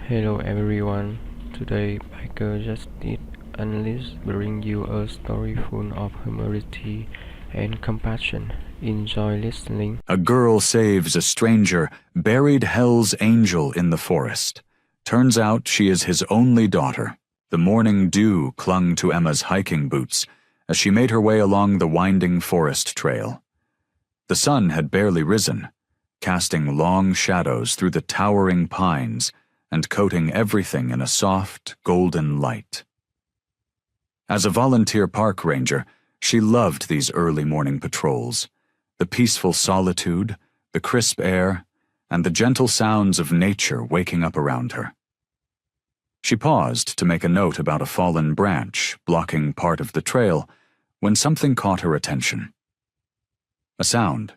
Hello everyone. Today, Biker Justice Analyst bring you a story full of humanity and compassion. Enjoy listening. A girl saves a stranger, buried Hell's angel in the forest. Turns out she is his only daughter. The morning dew clung to Emma's hiking boots as she made her way along the winding forest trail. The sun had barely risen, casting long shadows through the towering pines and coating everything in a soft, golden light. As a volunteer park ranger, she loved these early morning patrols. The peaceful solitude, the crisp air, and the gentle sounds of nature waking up around her. She paused to make a note about a fallen branch blocking part of the trail when something caught her attention. A sound,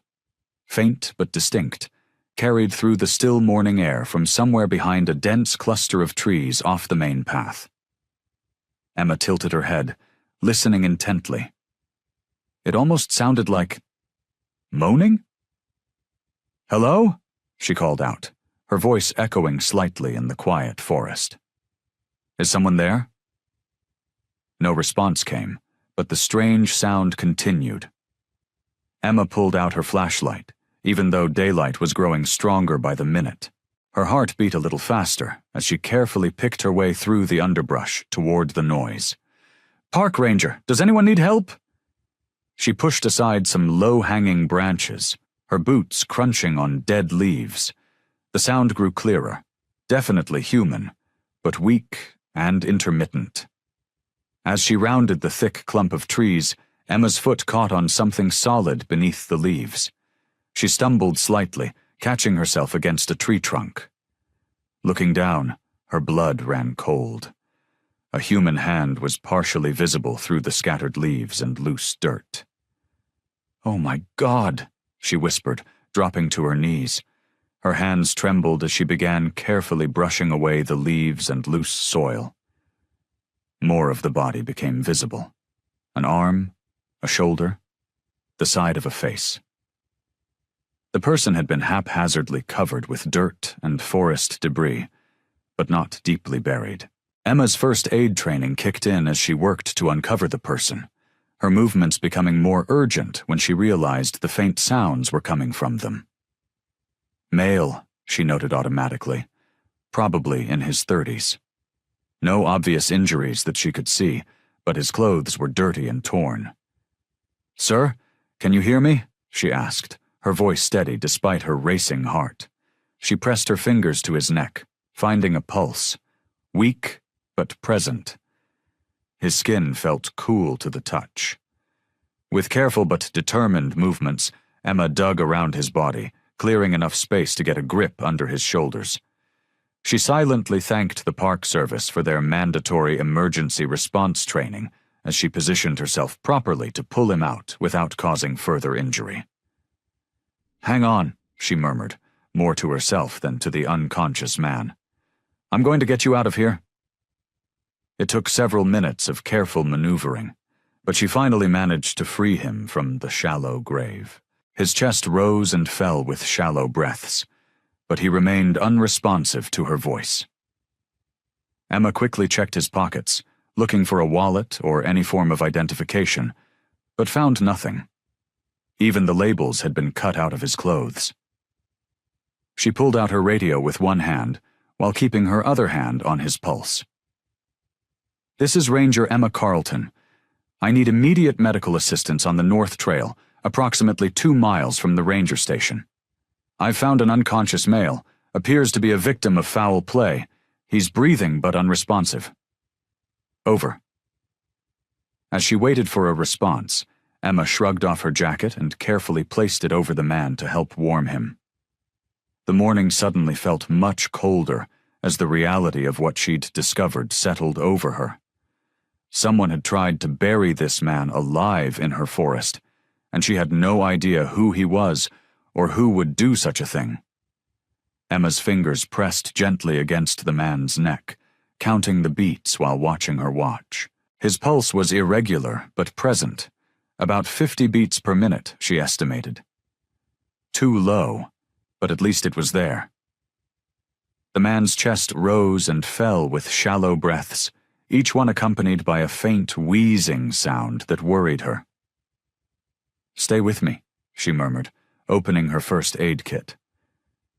faint but distinct, carried through the still morning air from somewhere behind a dense cluster of trees off the main path. Emma tilted her head, listening intently. It almost sounded like moaning? "Hello?" she called out, her voice echoing slightly in the quiet forest. "Is someone there?" No response came, but the strange sound continued. Emma pulled out her flashlight, even though daylight was growing stronger by the minute. Her heart beat a little faster as she carefully picked her way through the underbrush toward the noise. "Park ranger, does anyone need help?" She pushed aside some low-hanging branches, her boots crunching on dead leaves. The sound grew clearer, definitely human, but weak and intermittent. As she rounded the thick clump of trees, Emma's foot caught on something solid beneath the leaves. She stumbled slightly, catching herself against a tree trunk. Looking down, her blood ran cold. A human hand was partially visible through the scattered leaves and loose dirt. "Oh my God," she whispered, dropping to her knees. Her hands trembled as she began carefully brushing away the leaves and loose soil. More of the body became visible. An arm, a shoulder, the side of a face. The person had been haphazardly covered with dirt and forest debris, but not deeply buried. Emma's first aid training kicked in as she worked to uncover the person, her movements becoming more urgent when she realized the faint sounds were coming from them. Male, she noted automatically, probably in his 30s. No obvious injuries that she could see, but his clothes were dirty and torn. "Sir, can you hear me?" she asked, her voice steady despite her racing heart. She pressed her fingers to his neck, finding a pulse, weak but present. His skin felt cool to the touch. With careful but determined movements, Emma dug around his body, clearing enough space to get a grip under his shoulders. She silently thanked the Park Service for their mandatory emergency response training as she positioned herself properly to pull him out without causing further injury. "Hang on," she murmured, more to herself than to the unconscious man. "I'm going to get you out of here." It took several minutes of careful maneuvering, but she finally managed to free him from the shallow grave. His chest rose and fell with shallow breaths, but he remained unresponsive to her voice. Emma quickly checked his pockets, looking for a wallet or any form of identification, but found nothing. Even the labels had been cut out of his clothes. She pulled out her radio with one hand, while keeping her other hand on his pulse. "This is Ranger Emma Carlton. I need immediate medical assistance on the North Trail, approximately 2 miles from the ranger station. I've found an unconscious male, appears to be a victim of foul play. He's breathing but unresponsive. Over." As she waited for a response, Emma shrugged off her jacket and carefully placed it over the man to help warm him. The morning suddenly felt much colder as the reality of what she'd discovered settled over her. Someone had tried to bury this man alive in her forest, and she had no idea who he was or who would do such a thing. Emma's fingers pressed gently against the man's neck, counting the beats while watching her watch. His pulse was irregular but present, about 50 beats per minute, she estimated. Too low, but at least it was there. The man's chest rose and fell with shallow breaths, each one accompanied by a faint wheezing sound that worried her. "Stay with me," she murmured, opening her first aid kit.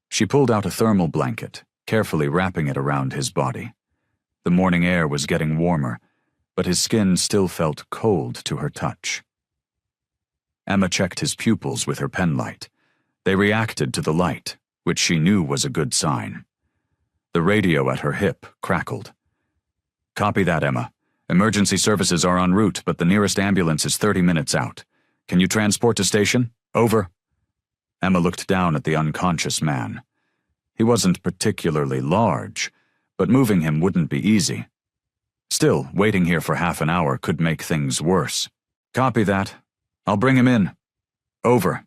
She pulled out a thermal blanket, carefully wrapping it around his body. The morning air was getting warmer, but his skin still felt cold to her touch. Emma checked his pupils with her penlight. They reacted to the light, which she knew was a good sign. The radio at her hip crackled. "Copy that, Emma. Emergency services are en route, but the nearest ambulance is 30 minutes out. Can you transport to station? Over." Emma looked down at the unconscious man. He wasn't particularly large, but moving him wouldn't be easy. Still, waiting here for half an hour could make things worse. "Copy that. I'll bring him in. Over."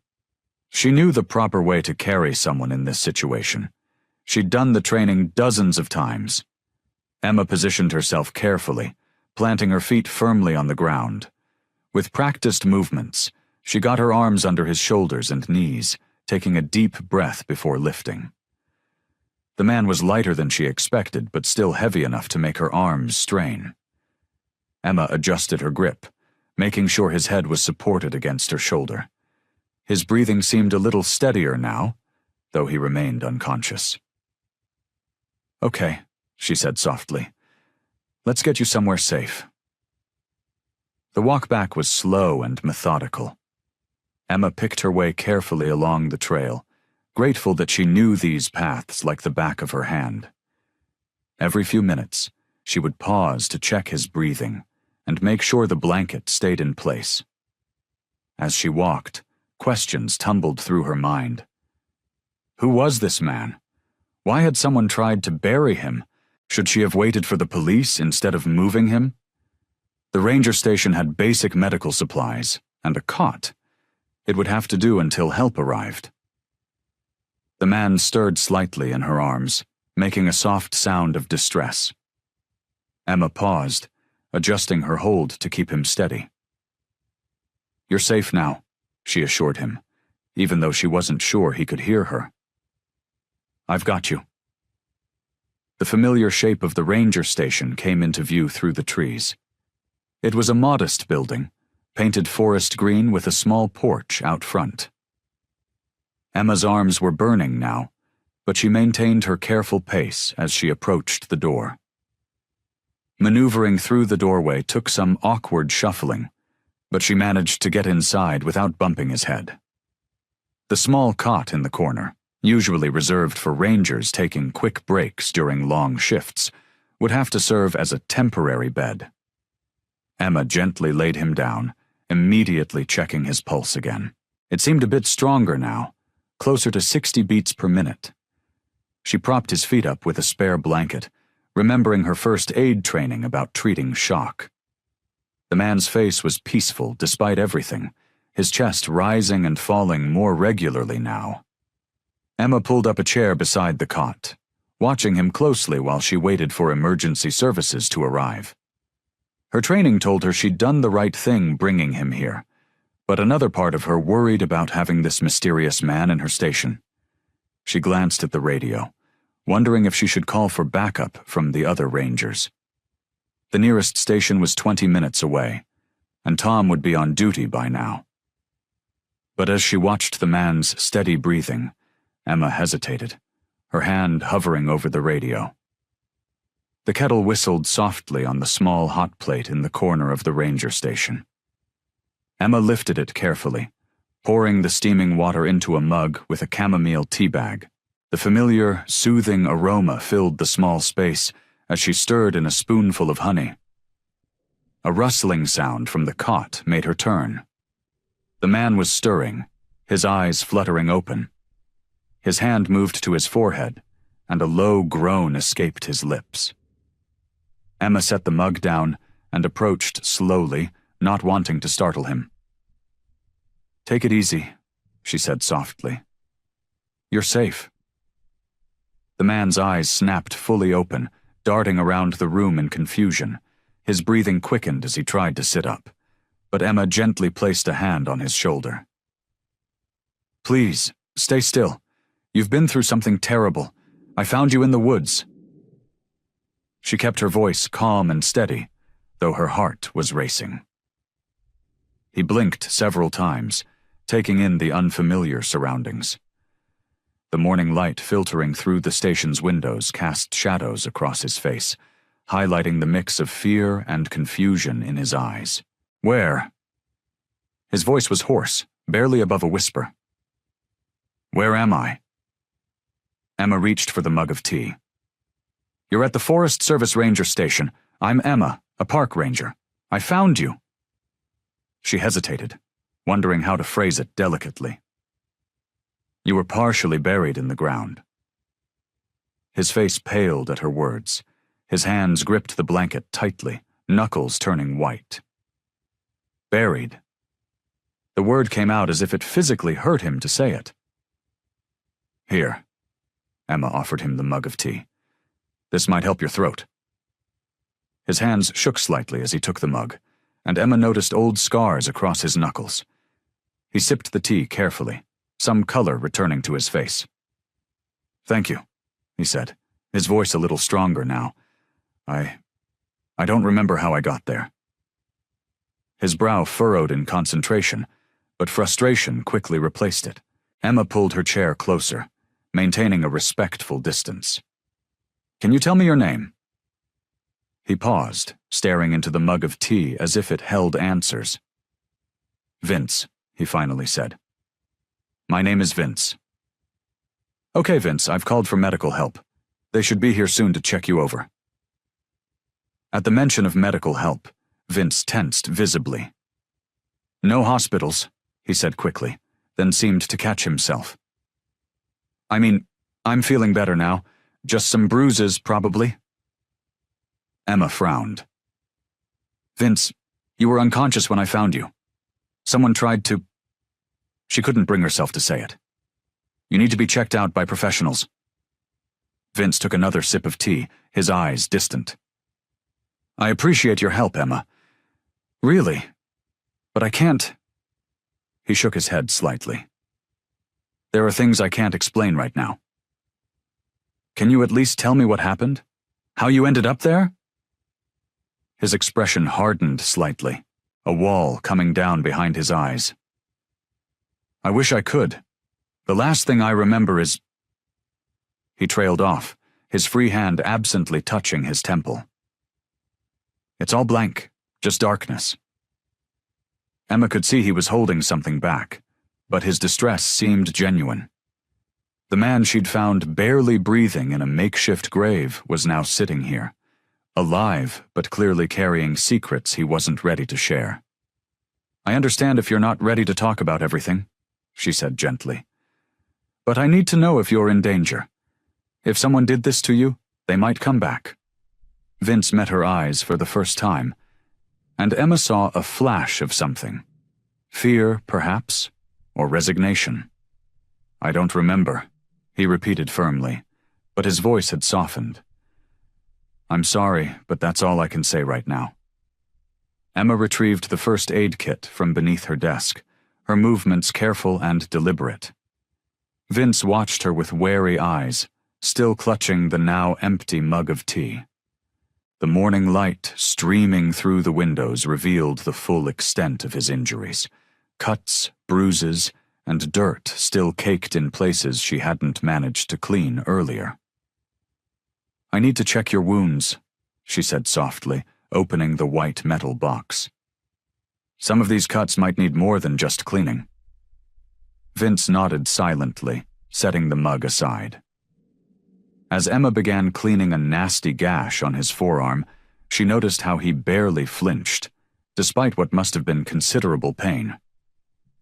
She knew the proper way to carry someone in this situation. She'd done the training dozens of times. Emma positioned herself carefully, planting her feet firmly on the ground. With practiced movements, she got her arms under his shoulders and knees, taking a deep breath before lifting. The man was lighter than she expected, but still heavy enough to make her arms strain. Emma adjusted her grip, making sure his head was supported against her shoulder. His breathing seemed a little steadier now, though he remained unconscious. "Okay," she said softly. "Let's get you somewhere safe." The walk back was slow and methodical. Emma picked her way carefully along the trail, grateful that she knew these paths like the back of her hand. Every few minutes, she would pause to check his breathing and make sure the blanket stayed in place. As she walked, questions tumbled through her mind. Who was this man? Why had someone tried to bury him? Should she have waited for the police instead of moving him? The ranger station had basic medical supplies and a cot. It would have to do until help arrived. The man stirred slightly in her arms, making a soft sound of distress. Emma paused, adjusting her hold to keep him steady. "You're safe now," she assured him, even though she wasn't sure he could hear her. "I've got you." The familiar shape of the ranger station came into view through the trees. It was a modest building, painted forest green with a small porch out front. Emma's arms were burning now, but she maintained her careful pace as she approached the door. Maneuvering through the doorway took some awkward shuffling, but she managed to get inside without bumping his head. The small cot in the corner, usually reserved for rangers taking quick breaks during long shifts, would have to serve as a temporary bed. Emma gently laid him down, immediately checking his pulse again. It seemed a bit stronger now, closer to 60 beats per minute. She propped his feet up with a spare blanket, remembering her first aid training about treating shock. The man's face was peaceful despite everything, his chest rising and falling more regularly now. Emma pulled up a chair beside the cot, watching him closely while she waited for emergency services to arrive. Her training told her she'd done the right thing bringing him here, but another part of her worried about having this mysterious man in her station. She glanced at the radio, wondering if she should call for backup from the other rangers. The nearest station was 20 minutes away, and Tom would be on duty by now. But as she watched the man's steady breathing, Emma hesitated, her hand hovering over the radio. The kettle whistled softly on the small hot plate in the corner of the ranger station. Emma lifted it carefully, pouring the steaming water into a mug with a chamomile tea bag. The familiar, soothing aroma filled the small space as she stirred in a spoonful of honey. A rustling sound from the cot made her turn. The man was stirring, his eyes fluttering open. His hand moved to his forehead, and a low groan escaped his lips. Emma set the mug down and approached slowly, not wanting to startle him. "Take it easy," she said softly. "You're safe." The man's eyes snapped fully open, darting around the room in confusion. His breathing quickened as he tried to sit up, but Emma gently placed a hand on his shoulder. "Please, stay still. You've been through something terrible. I found you in the woods." She kept her voice calm and steady, though her heart was racing. He blinked several times, taking in the unfamiliar surroundings. The morning light filtering through the station's windows cast shadows across his face, highlighting the mix of fear and confusion in his eyes. "Where?" His voice was hoarse, barely above a whisper. "Where am I?" Emma reached for the mug of tea. "You're at the Forest Service Ranger Station. I'm Emma, a park ranger. I found you." She hesitated, wondering how to phrase it delicately. "You were partially buried in the ground." His face paled at her words. His hands gripped the blanket tightly, knuckles turning white. Buried. The word came out as if it physically hurt him to say it. "Here." Emma offered him the mug of tea. "This might help your throat." His hands shook slightly as he took the mug, and Emma noticed old scars across his knuckles. He sipped the tea carefully, some color returning to his face. "Thank you," he said, his voice a little stronger now. I don't remember how I got there." His brow furrowed in concentration, but frustration quickly replaced it. Emma pulled her chair closer, maintaining a respectful distance. "Can you tell me your name?" He paused, staring into the mug of tea as if it held answers. "Vince," he finally said. "My name is Vince." "Okay, Vince, I've called for medical help. They should be here soon to check you over." At the mention of medical help, Vince tensed visibly. "No hospitals," he said quickly, then seemed to catch himself. "I mean, I'm feeling better now. Just some bruises, probably." Emma frowned. "Vince, you were unconscious when I found you. Someone tried to—" She couldn't bring herself to say it. "You need to be checked out by professionals." Vince took another sip of tea, his eyes distant. "I appreciate your help, Emma. Really. But I can't—" He shook his head slightly. "There are things I can't explain right now." "Can you at least tell me what happened? How you ended up there?" His expression hardened slightly, a wall coming down behind his eyes. "I wish I could. The last thing I remember is—" He trailed off, his free hand absently touching his temple. "It's all blank, just darkness." Emma could see he was holding something back, but his distress seemed genuine. The man she'd found barely breathing in a makeshift grave was now sitting here, alive but clearly carrying secrets he wasn't ready to share. "I understand if you're not ready to talk about everything," she said gently. "But I need to know if you're in danger. If someone did this to you, they might come back." Vince met her eyes for the first time, and Emma saw a flash of something. Fear, perhaps, or resignation. "I don't remember," he repeated firmly, but his voice had softened. "I'm sorry, but that's all I can say right now." Emma retrieved the first aid kit from beneath her desk, her movements careful and deliberate. Vince watched her with wary eyes, still clutching the now empty mug of tea. The morning light streaming through the windows revealed the full extent of his injuries. Cuts, bruises, and dirt still caked in places she hadn't managed to clean earlier. "I need to check your wounds," she said softly, opening the white metal box. "Some of these cuts might need more than just cleaning." Vince nodded silently, setting the mug aside. As Emma began cleaning a nasty gash on his forearm, she noticed how he barely flinched, despite what must have been considerable pain.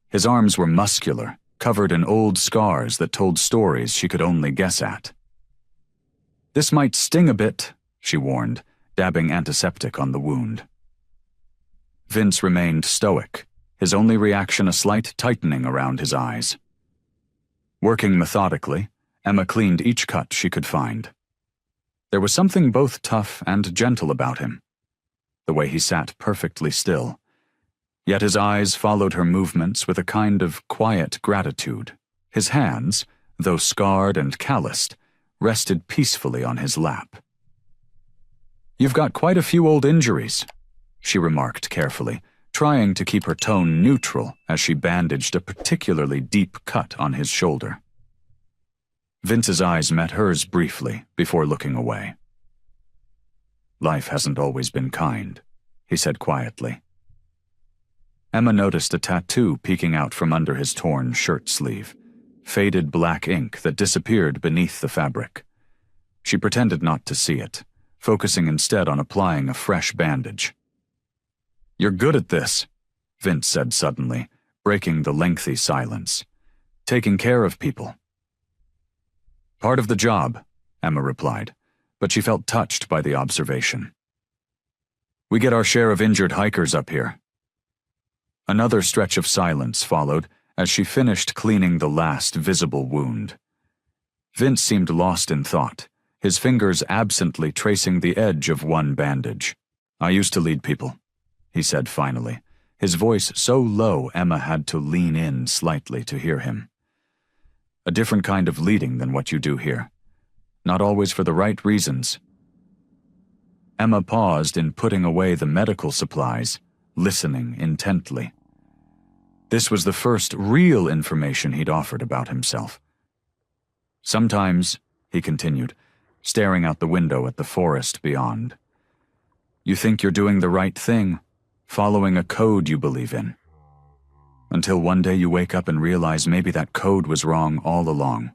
His arms were muscular, covered in old scars that told stories she could only guess at. "This might sting a bit," she warned, dabbing antiseptic on the wound. Vince remained stoic, his only reaction a slight tightening around his eyes. Working methodically, Emma cleaned each cut she could find. There was something both tough and gentle about him, the way he sat perfectly still, yet his eyes followed her movements with a kind of quiet gratitude. His hands, though scarred and calloused, rested peacefully on his lap. "You've got quite a few old injuries," she remarked carefully, trying to keep her tone neutral as she bandaged a particularly deep cut on his shoulder. Vince's eyes met hers briefly before looking away. "Life hasn't always been kind," he said quietly. Emma noticed a tattoo peeking out from under his torn shirt sleeve, faded black ink that disappeared beneath the fabric. She pretended not to see it, focusing instead on applying a fresh bandage. "You're good at this," Vince said suddenly, breaking the lengthy silence. "Taking care of people." "Part of the job," Emma replied, but she felt touched by the observation. "We get our share of injured hikers up here." Another stretch of silence followed as she finished cleaning the last visible wound. Vince seemed lost in thought, his fingers absently tracing the edge of one bandage. "I used to lead people," he said finally, his voice so low Emma had to lean in slightly to hear him. "A different kind of leading than what you do here. Not always for the right reasons." Emma paused in putting away the medical supplies, listening intently. This was the first real information he'd offered about himself. "Sometimes," he continued, staring out the window at the forest beyond, "you think you're doing the right thing, following a code you believe in. Until one day you wake up and realize maybe that code was wrong all along."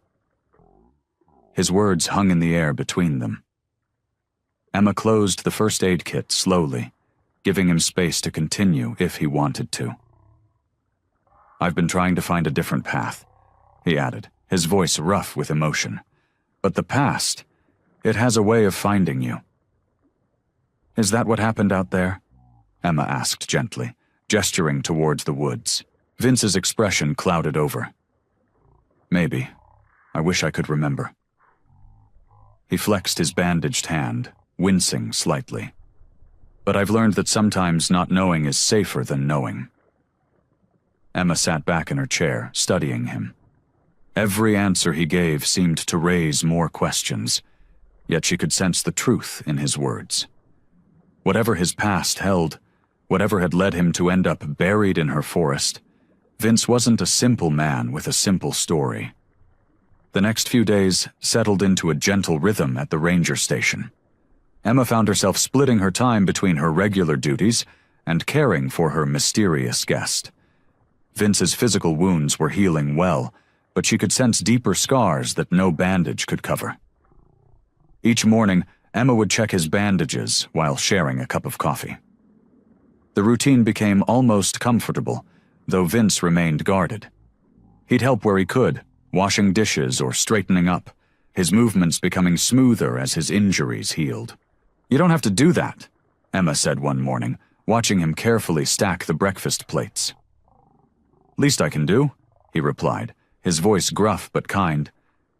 His words hung in the air between them. Emma closed the first aid kit slowly, giving him space to continue if he wanted to. "I've been trying to find a different path," he added, his voice rough with emotion. "But the past, it has a way of finding you." "Is that what happened out there?" Emma asked gently, gesturing towards the woods. Vince's expression clouded over. "Maybe. I wish I could remember." He flexed his bandaged hand, wincing slightly. "But I've learned that sometimes not knowing is safer than knowing." Emma sat back in her chair, studying him. Every answer he gave seemed to raise more questions, yet she could sense the truth in his words. Whatever his past held, whatever had led him to end up buried in her forest, Vince wasn't a simple man with a simple story. The next few days settled into a gentle rhythm at the ranger station. Emma found herself splitting her time between her regular duties and caring for her mysterious guest. Vince's physical wounds were healing well, but she could sense deeper scars that no bandage could cover. Each morning, Emma would check his bandages while sharing a cup of coffee. The routine became almost comfortable, though Vince remained guarded. He'd help where he could, washing dishes or straightening up, his movements becoming smoother as his injuries healed. "You don't have to do that," Emma said one morning, watching him carefully stack the breakfast plates. "Least I can do," he replied, his voice gruff but kind.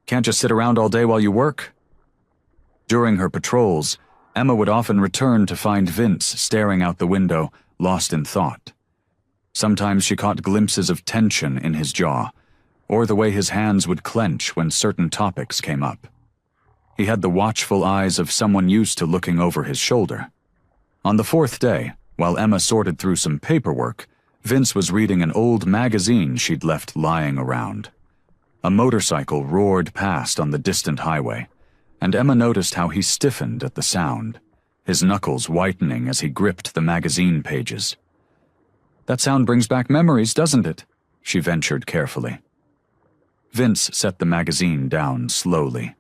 "Can't just sit around all day while you work." During her patrols, Emma would often return to find Vince staring out the window, lost in thought. Sometimes she caught glimpses of tension in his jaw, or the way his hands would clench when certain topics came up. He had the watchful eyes of someone used to looking over his shoulder. On the fourth day, while Emma sorted through some paperwork, Vince was reading an old magazine she'd left lying around. A motorcycle roared past on the distant highway, and Emma noticed how he stiffened at the sound, his knuckles whitening as he gripped the magazine pages. "That sound brings back memories, doesn't it?" she ventured carefully. Vince set the magazine down slowly.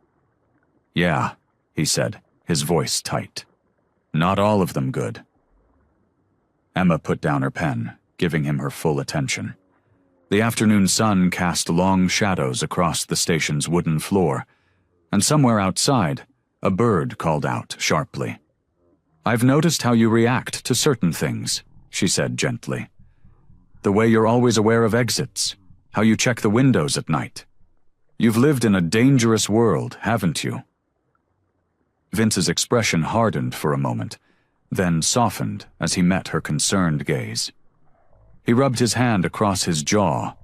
"Yeah," he said, his voice tight. "Not all of them good." Emma put down her pen, giving him her full attention. The afternoon sun cast long shadows across the station's wooden floor, and somewhere outside, a bird called out sharply. "I've noticed how you react to certain things," she said gently. "The way you're always aware of exits, how you check the windows at night. You've lived in a dangerous world, haven't you?" Vince's expression hardened for a moment, then softened as he met her concerned gaze. He rubbed his hand across his jaw,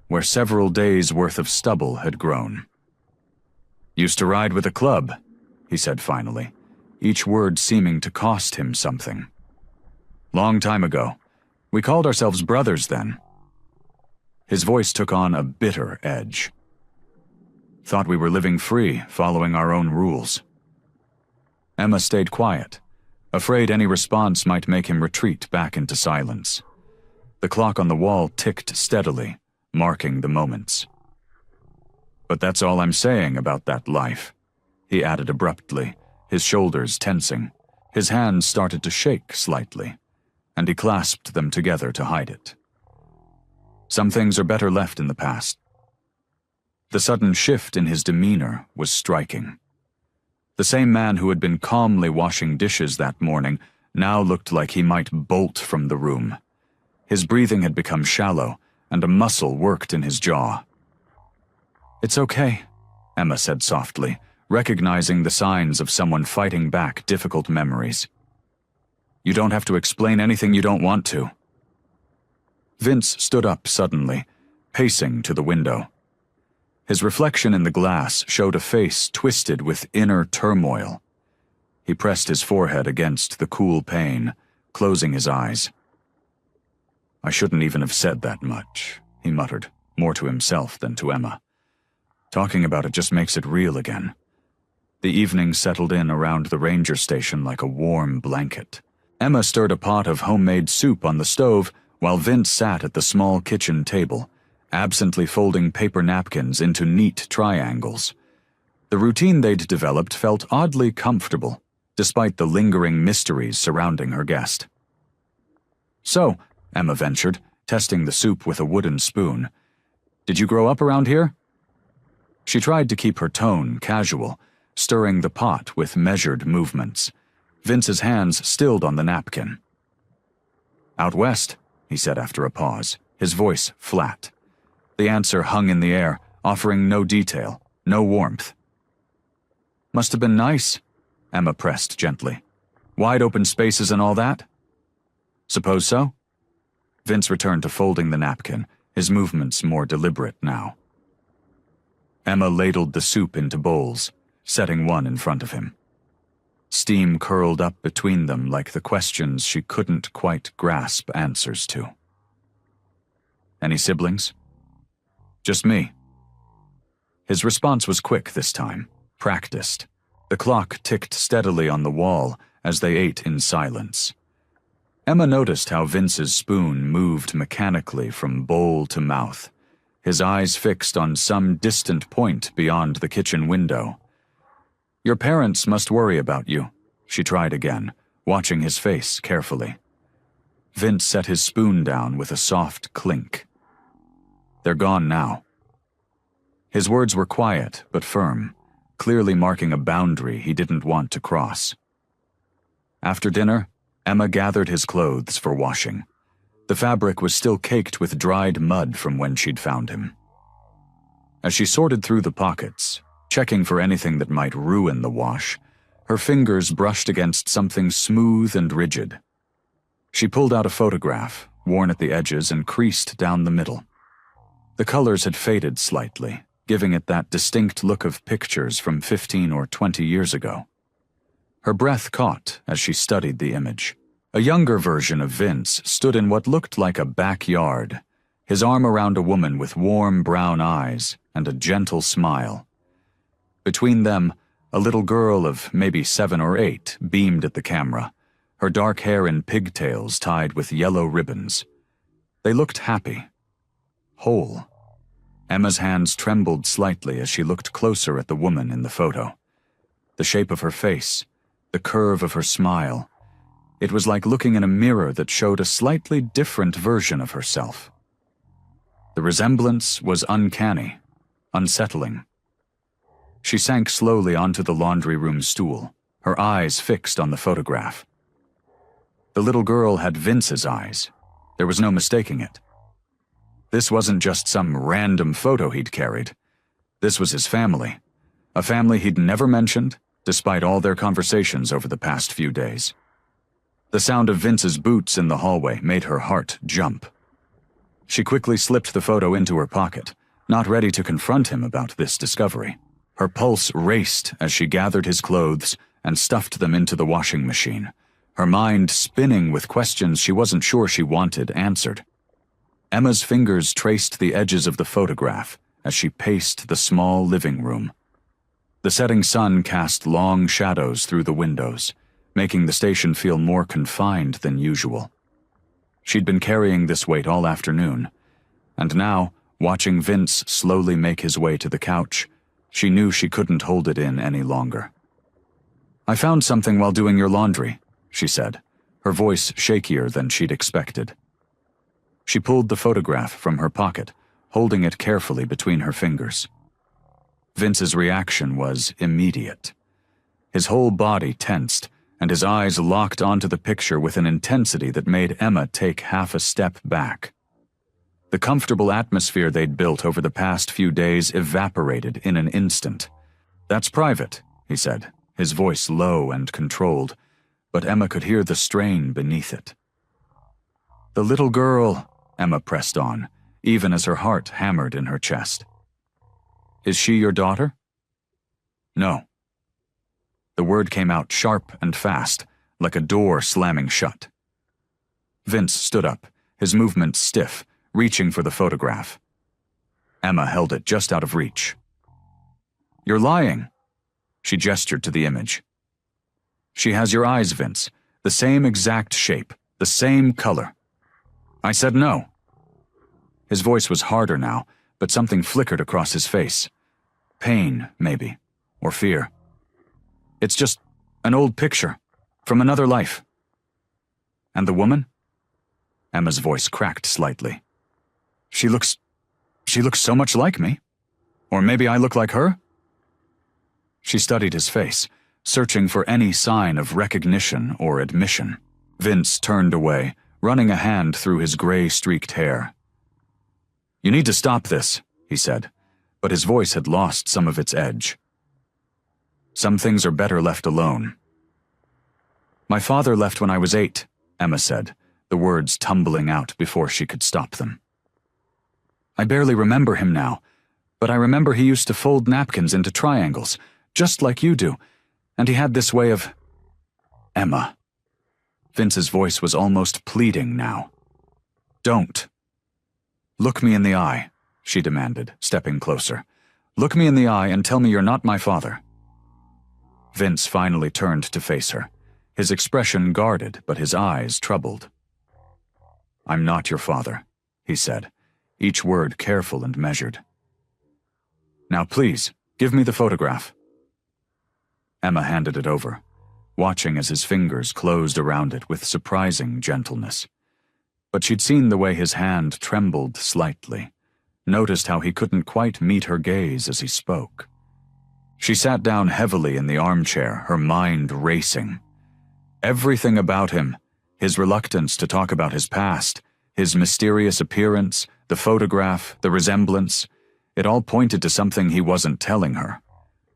where several days' worth of stubble had grown. Used to ride with a club, he said finally, each word seeming to cost him something. Long time ago. We called ourselves brothers then. His voice took on a bitter edge. Thought we were living free, following our own rules. Emma stayed quiet, afraid any response might make him retreat back into silence. The clock on the wall ticked steadily, marking the moments. But that's all I'm saying about that life, he added abruptly, his shoulders tensing. His hands started to shake slightly, and he clasped them together to hide it. Some things are better left in the past. The sudden shift in his demeanor was striking. The same man who had been calmly washing dishes that morning now looked like he might bolt from the room. His breathing had become shallow, and a muscle worked in his jaw. "It's okay," Emma said softly, recognizing the signs of someone fighting back difficult memories. "You don't have to explain anything you don't want to." Vince stood up suddenly, pacing to the window. His reflection in the glass showed a face twisted with inner turmoil. He pressed his forehead against the cool pane, closing his eyes. "I shouldn't even have said that much," he muttered, more to himself than to Emma. "Talking about it just makes it real again." The evening settled in around the ranger station like a warm blanket. Emma stirred a pot of homemade soup on the stove while Vince sat at the small kitchen table, absently folding paper napkins into neat triangles. The routine they'd developed felt oddly comfortable, despite the lingering mysteries surrounding her guest. "So," Emma ventured, testing the soup with a wooden spoon, "did you grow up around here?" She tried to keep her tone casual, stirring the pot with measured movements. Vince's hands stilled on the napkin. "Out west," he said after a pause, his voice flat. The answer hung in the air, offering no detail, no warmth. "Must have been nice," Emma pressed gently. "Wide open spaces and all that?" "Suppose so?" Vince returned to folding the napkin, his movements more deliberate now. Emma ladled the soup into bowls, setting one in front of him. Steam curled up between them like the questions she couldn't quite grasp answers to. "Any siblings?" "Just me." His response was quick this time, practiced. The clock ticked steadily on the wall as they ate in silence. Emma noticed how Vince's spoon moved mechanically from bowl to mouth, his eyes fixed on some distant point beyond the kitchen window. "Your parents must worry about you," she tried again, watching his face carefully. Vince set his spoon down with a soft clink. "They're gone now." His words were quiet but firm, clearly marking a boundary he didn't want to cross. After dinner, Emma gathered his clothes for washing. The fabric was still caked with dried mud from when she'd found him. As she sorted through the pockets, checking for anything that might ruin the wash, her fingers brushed against something smooth and rigid. She pulled out a photograph, worn at the edges and creased down the middle. The colors had faded slightly, giving it that distinct look of pictures from 15 or 20 years ago. Her breath caught as she studied the image. A younger version of Vince stood in what looked like a backyard, his arm around a woman with warm brown eyes and a gentle smile. Between them, a little girl of maybe 7 or 8 beamed at the camera, her dark hair in pigtails tied with yellow ribbons. They looked happy, whole. Emma's hands trembled slightly as she looked closer at the woman in the photo. The shape of her face, the curve of her smile. It was like looking in a mirror that showed a slightly different version of herself. The resemblance was uncanny, unsettling. She sank slowly onto the laundry room stool, her eyes fixed on the photograph. The little girl had Vince's eyes. There was no mistaking it. This wasn't just some random photo he'd carried. This was his family, a family he'd never mentioned, despite all their conversations over the past few days. The sound of Vince's boots in the hallway made her heart jump. She quickly slipped the photo into her pocket, not ready to confront him about this discovery. Her pulse raced as she gathered his clothes and stuffed them into the washing machine, her mind spinning with questions she wasn't sure she wanted answered. Emma's fingers traced the edges of the photograph as she paced the small living room. The setting sun cast long shadows through the windows, making the station feel more confined than usual. She'd been carrying this weight all afternoon, and now, watching Vince slowly make his way to the couch, she knew she couldn't hold it in any longer. "I found something while doing your laundry," she said, her voice shakier than she'd expected. She pulled the photograph from her pocket, holding it carefully between her fingers. Vince's reaction was immediate. His whole body tensed, and his eyes locked onto the picture with an intensity that made Emma take half a step back. The comfortable atmosphere they'd built over the past few days evaporated in an instant. "That's private," he said, his voice low and controlled, but Emma could hear the strain beneath it. "The little girl," Emma pressed on, even as her heart hammered in her chest. "Is she your daughter?" "No." The word came out sharp and fast, like a door slamming shut. Vince stood up, his movements stiff, reaching for the photograph. Emma held it just out of reach. "You're lying." She gestured to the image. "She has your eyes, Vince, the same exact shape, the same color." "I said no." His voice was harder now, but something flickered across his face. Pain, maybe, or fear. "It's just an old picture, from another life." "And the woman?" Emma's voice cracked slightly. She looks so much like me. Or maybe I look like her?" She studied his face, searching for any sign of recognition or admission. Vince turned away, running a hand through his gray-streaked hair. "You need to stop this," he said, but his voice had lost some of its edge. "Some things are better left alone." "My father left when I was 8, Emma said, the words tumbling out before she could stop them. "I barely remember him now, but I remember he used to fold napkins into triangles, just like you do, and he had this way of—" "Emma." Vince's voice was almost pleading now. "Don't." "Look me in the eye," she demanded, stepping closer. "Look me in the eye and tell me you're not my father." Vince finally turned to face her, his expression guarded but his eyes troubled. "I'm not your father," he said, each word careful and measured. "Now please, give me the photograph." Emma handed it over, watching as his fingers closed around it with surprising gentleness. But she'd seen the way his hand trembled slightly, noticed how he couldn't quite meet her gaze as he spoke. She sat down heavily in the armchair, her mind racing. Everything about him, his reluctance to talk about his past, his mysterious appearance, the photograph, the resemblance, it all pointed to something he wasn't telling her.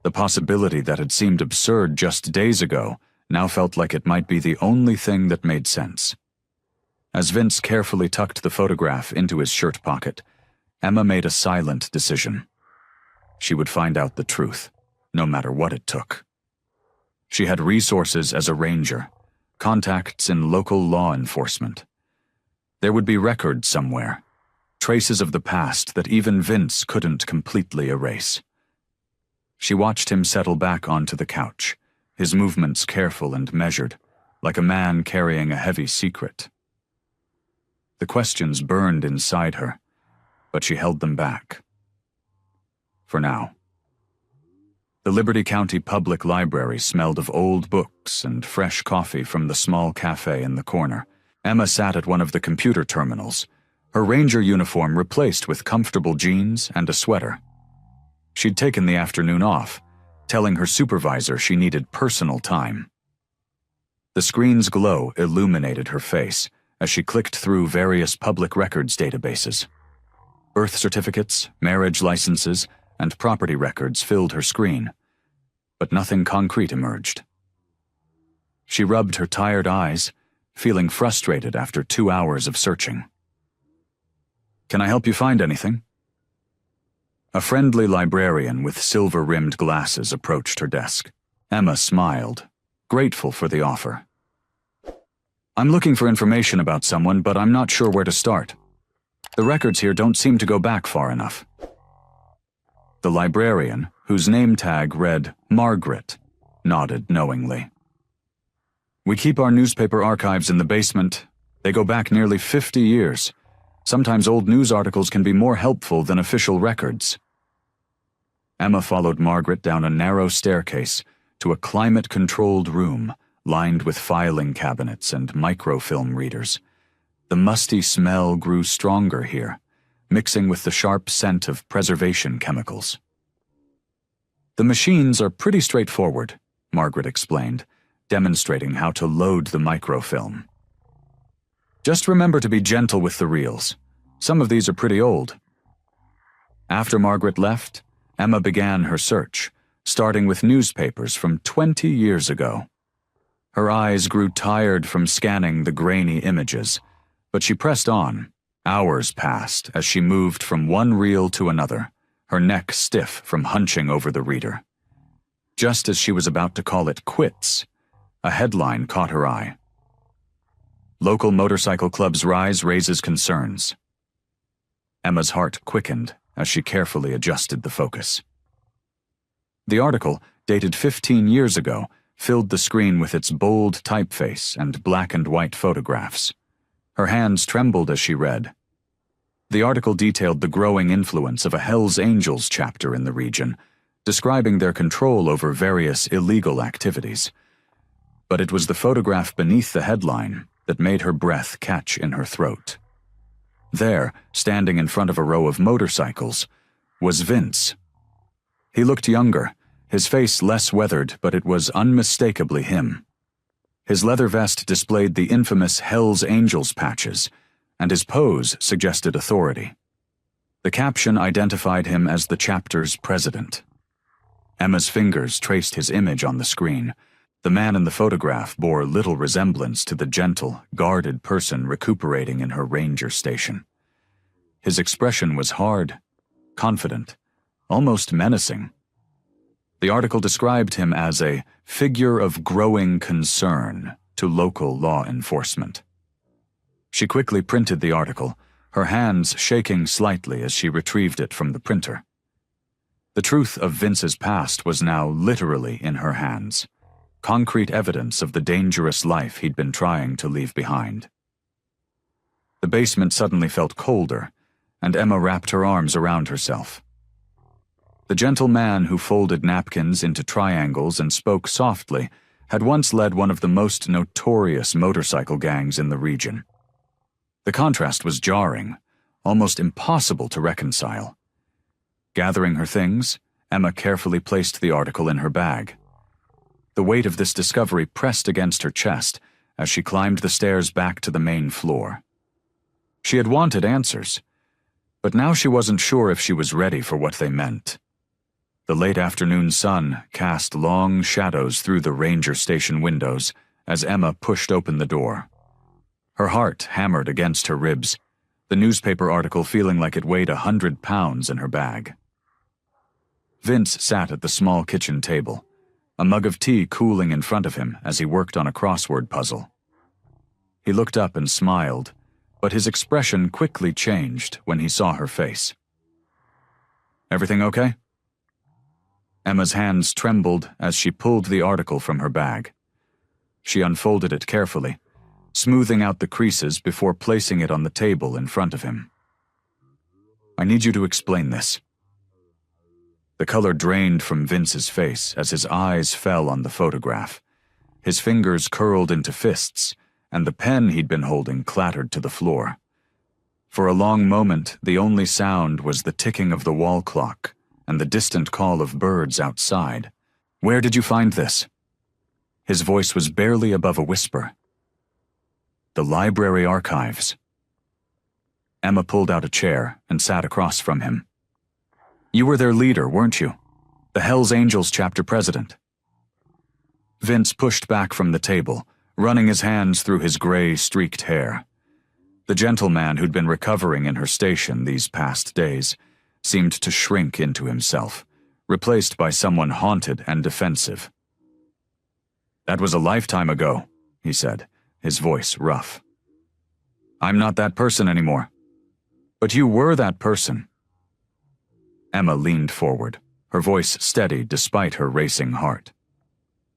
The possibility that had seemed absurd just days ago now felt like it might be the only thing that made sense. As Vince carefully tucked the photograph into his shirt pocket, Emma made a silent decision. She would find out the truth, no matter what it took. She had resources as a ranger, contacts in local law enforcement. There would be records somewhere, traces of the past that even Vince couldn't completely erase. She watched him settle back onto the couch, his movements careful and measured, like a man carrying a heavy secret. The questions burned inside her, but she held them back. For now. The Liberty County Public Library smelled of old books and fresh coffee from the small cafe in the corner. Emma sat at one of the computer terminals, her ranger uniform replaced with comfortable jeans and a sweater. She'd taken the afternoon off, telling her supervisor she needed personal time. The screen's glow illuminated her face as she clicked through various public records databases. Birth certificates, marriage licenses, and property records filled her screen, but nothing concrete emerged. She rubbed her tired eyes, feeling frustrated after 2 hours of searching. "Can I help you find anything?" A friendly librarian with silver-rimmed glasses approached her desk. Emma smiled, grateful for the offer. "I'm looking for information about someone, but I'm not sure where to start. The records here don't seem to go back far enough." The librarian, whose name tag read Margaret, nodded knowingly. "We keep our newspaper archives in the basement. They go back nearly 50 years. Sometimes old news articles can be more helpful than official records." Emma followed Margaret down a narrow staircase to a climate-controlled room lined with filing cabinets and microfilm readers. The musty smell grew stronger here, mixing with the sharp scent of preservation chemicals. "The machines are pretty straightforward," Margaret explained, demonstrating how to load the microfilm. "Just remember to be gentle with the reels. Some of these are pretty old." After Margaret left, Emma began her search, starting with newspapers from 20 years ago. Her eyes grew tired from scanning the grainy images, but she pressed on. Hours passed as she moved from one reel to another, her neck stiff from hunching over the reader. Just as she was about to call it quits, a headline caught her eye. "Local motorcycle club's rise raises concerns." Emma's heart quickened as she carefully adjusted the focus. The article, dated 15 years ago, filled the screen with its bold typeface and black and white photographs. Her hands trembled as she read. The article detailed the growing influence of a Hells Angels chapter in the region, describing their control over various illegal activities. But it was the photograph beneath the headline that made her breath catch in her throat. There, standing in front of a row of motorcycles, was Vince. He looked younger, his face less weathered, but it was unmistakably him. His leather vest displayed the infamous Hells Angels patches, and his pose suggested authority. The caption identified him as the chapter's president. Emma's fingers traced his image on the screen. The man in the photograph bore little resemblance to the gentle, guarded person recuperating in her ranger station. His expression was hard, confident, almost menacing. The article described him as a figure of growing concern to local law enforcement. She quickly printed the article, her hands shaking slightly as she retrieved it from the printer. The truth of Vince's past was now literally in her hands. Concrete evidence of the dangerous life he'd been trying to leave behind. The basement suddenly felt colder, and Emma wrapped her arms around herself. The gentle man who folded napkins into triangles and spoke softly had once led one of the most notorious motorcycle gangs in the region. The contrast was jarring, almost impossible to reconcile. Gathering her things, Emma carefully placed the article in her bag. The weight of this discovery pressed against her chest as she climbed the stairs back to the main floor. She had wanted answers, but now she wasn't sure if she was ready for what they meant. The late afternoon sun cast long shadows through the ranger station windows as Emma pushed open the door. Her heart hammered against her ribs, the newspaper article feeling like it weighed 100 pounds in her bag. Vince sat at the small kitchen table, a mug of tea cooling in front of him as he worked on a crossword puzzle. He looked up and smiled, but his expression quickly changed when he saw her face. "Everything okay?" Emma's hands trembled as she pulled the article from her bag. She unfolded it carefully, smoothing out the creases before placing it on the table in front of him. "I need you to explain this." The color drained from Vince's face as his eyes fell on the photograph. His fingers curled into fists, and the pen he'd been holding clattered to the floor. For a long moment, the only sound was the ticking of the wall clock and the distant call of birds outside. "Where did you find this?" His voice was barely above a whisper. "The library archives." Emma pulled out a chair and sat across from him. "You were their leader, weren't you? The Hells Angels chapter president." Vince pushed back from the table, running his hands through his gray, streaked hair. The gentleman who'd been recovering in her station these past days seemed to shrink into himself, replaced by someone haunted and defensive. "That was a lifetime ago," he said, his voice rough. "I'm not that person anymore. But you were that person." Emma leaned forward, her voice steady despite her racing heart.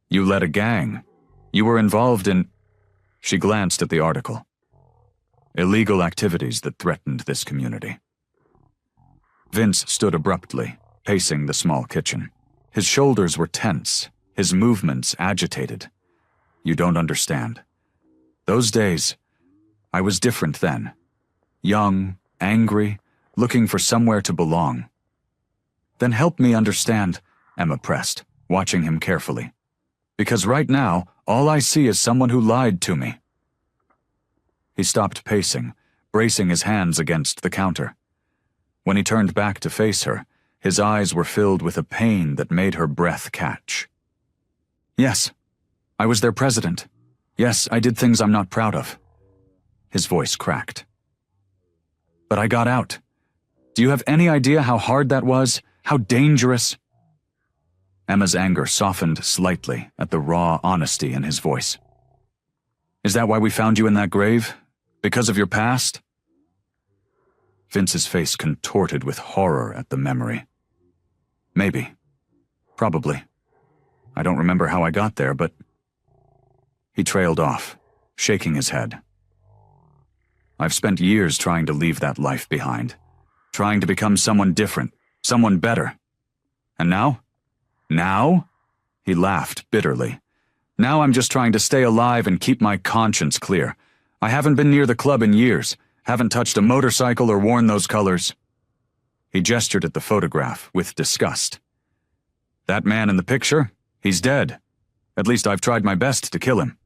"You led a gang. You were involved in—" She glanced at the article. "Illegal activities that threatened this community." Vince stood abruptly, pacing the small kitchen. His shoulders were tense, his movements agitated. "You don't understand. Those days, I was different then. Young, angry, looking for somewhere to belong." "Then help me understand," Emma pressed, watching him carefully. "Because right now, all I see is someone who lied to me." He stopped pacing, bracing his hands against the counter. When he turned back to face her, his eyes were filled with a pain that made her breath catch. "Yes, I was their president. Yes, I did things I'm not proud of." His voice cracked. "But I got out. Do you have any idea how hard that was? How dangerous?" Emma's anger softened slightly at the raw honesty in his voice. "Is that why we found you in that grave? Because of your past?" Vince's face contorted with horror at the memory. "Maybe. Probably. I don't remember how I got there, but—" He trailed off, shaking his head. "I've spent years trying to leave that life behind, trying to become someone different, someone better. And now? Now?" He laughed bitterly. "Now I'm just trying to stay alive and keep my conscience clear. I haven't been near the club in years, haven't touched a motorcycle or worn those colors." He gestured at the photograph with disgust. "That man in the picture? He's dead. At least I've tried my best to kill him."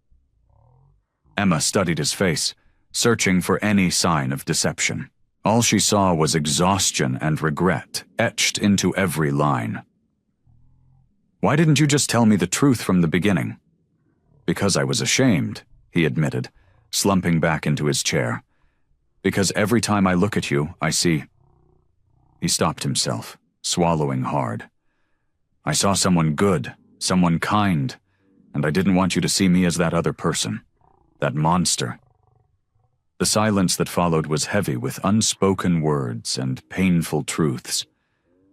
Emma studied his face, searching for any sign of deception. All she saw was exhaustion and regret etched into every line. "Why didn't you just tell me the truth from the beginning?" "Because I was ashamed," he admitted, slumping back into his chair. "Because every time I look at you, I see—" He stopped himself, swallowing hard. "I saw someone good, someone kind, and I didn't want you to see me as that other person, that monster." The silence that followed was heavy with unspoken words and painful truths.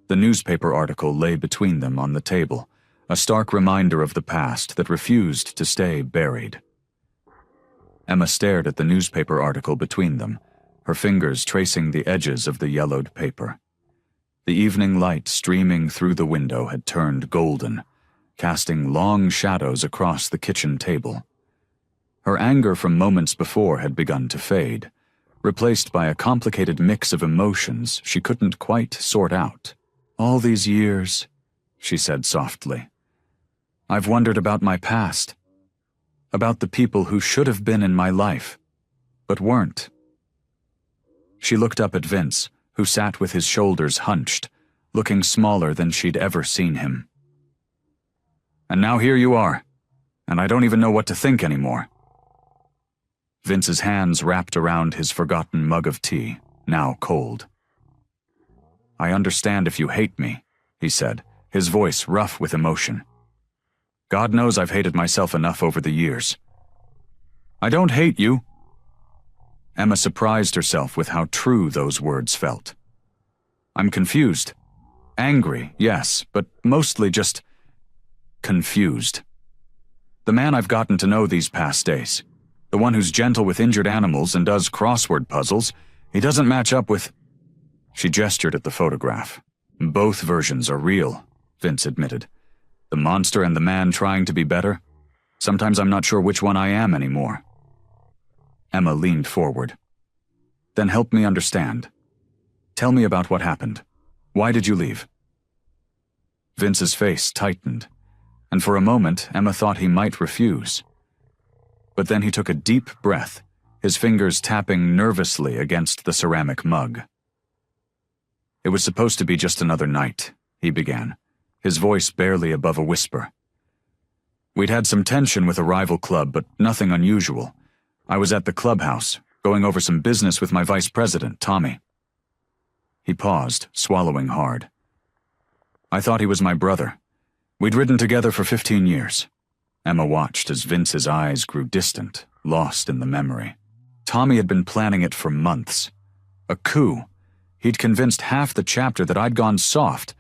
The newspaper article lay between them on the table, a stark reminder of the past that refused to stay buried. Emma stared at the newspaper article between them, her fingers tracing the edges of the yellowed paper. The evening light streaming through the window had turned golden, casting long shadows across the kitchen table. Her anger from moments before had begun to fade, replaced by a complicated mix of emotions she couldn't quite sort out. "All these years," she said softly, "I've wondered about my past, about the people who should have been in my life, but weren't." She looked up at Vince, who sat with his shoulders hunched, looking smaller than she'd ever seen him. "And now here you are, and I don't even know what to think anymore." Vince's hands wrapped around his forgotten mug of tea, now cold. "I understand if you hate me," he said, his voice rough with emotion. "God knows I've hated myself enough over the years." "I don't hate you." Emma surprised herself with how true those words felt. "I'm confused. Angry, yes, but mostly just confused. The man I've gotten to know these past days, the one who's gentle with injured animals and does crossword puzzles, he doesn't match up with—" She gestured at the photograph. "Both versions are real," Vince admitted. "The monster and the man trying to be better. Sometimes I'm not sure which one I am anymore." Emma leaned forward. "Then help me understand. Tell me about what happened. Why did you leave?" Vince's face tightened, and for a moment Emma thought he might refuse. But then he took a deep breath, his fingers tapping nervously against the ceramic mug. "It was supposed to be just another night," he began, his voice barely above a whisper. "We'd had some tension with a rival club, but nothing unusual. I was at the clubhouse, going over some business with my vice president, Tommy." He paused, swallowing hard. I thought he was my brother. We'd ridden together for 15 years. Emma watched as Vince's eyes grew distant, lost in the memory. Tommy had been planning it for months. A coup. He'd convinced half the chapter that I'd gone soft,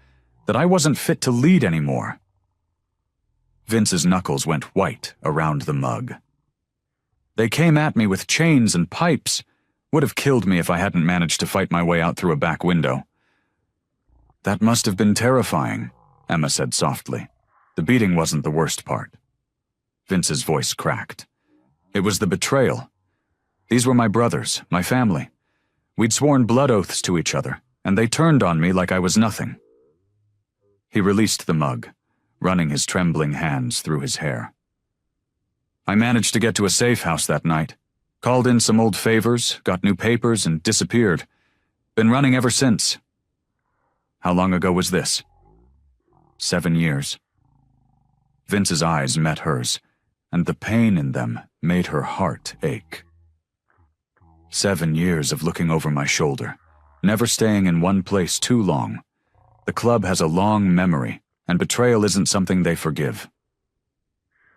that I wasn't fit to lead anymore. Vince's knuckles went white around the mug. They came at me with chains and pipes. Would have killed me if I hadn't managed to fight my way out through a back window. That must have been terrifying, Emma said softly. The beating wasn't the worst part. Vince's voice cracked. It was the betrayal. These were my brothers, my family. We'd sworn blood oaths to each other, and they turned on me like I was nothing. He released the mug, running his trembling hands through his hair. I managed to get to a safe house that night, called in some old favors, got new papers, and disappeared. Been running ever since. How long ago was this? 7 years. Vince's eyes met hers, and the pain in them made her heart ache. 7 years of looking over my shoulder, never staying in one place too long. The club has a long memory, and betrayal isn't something they forgive.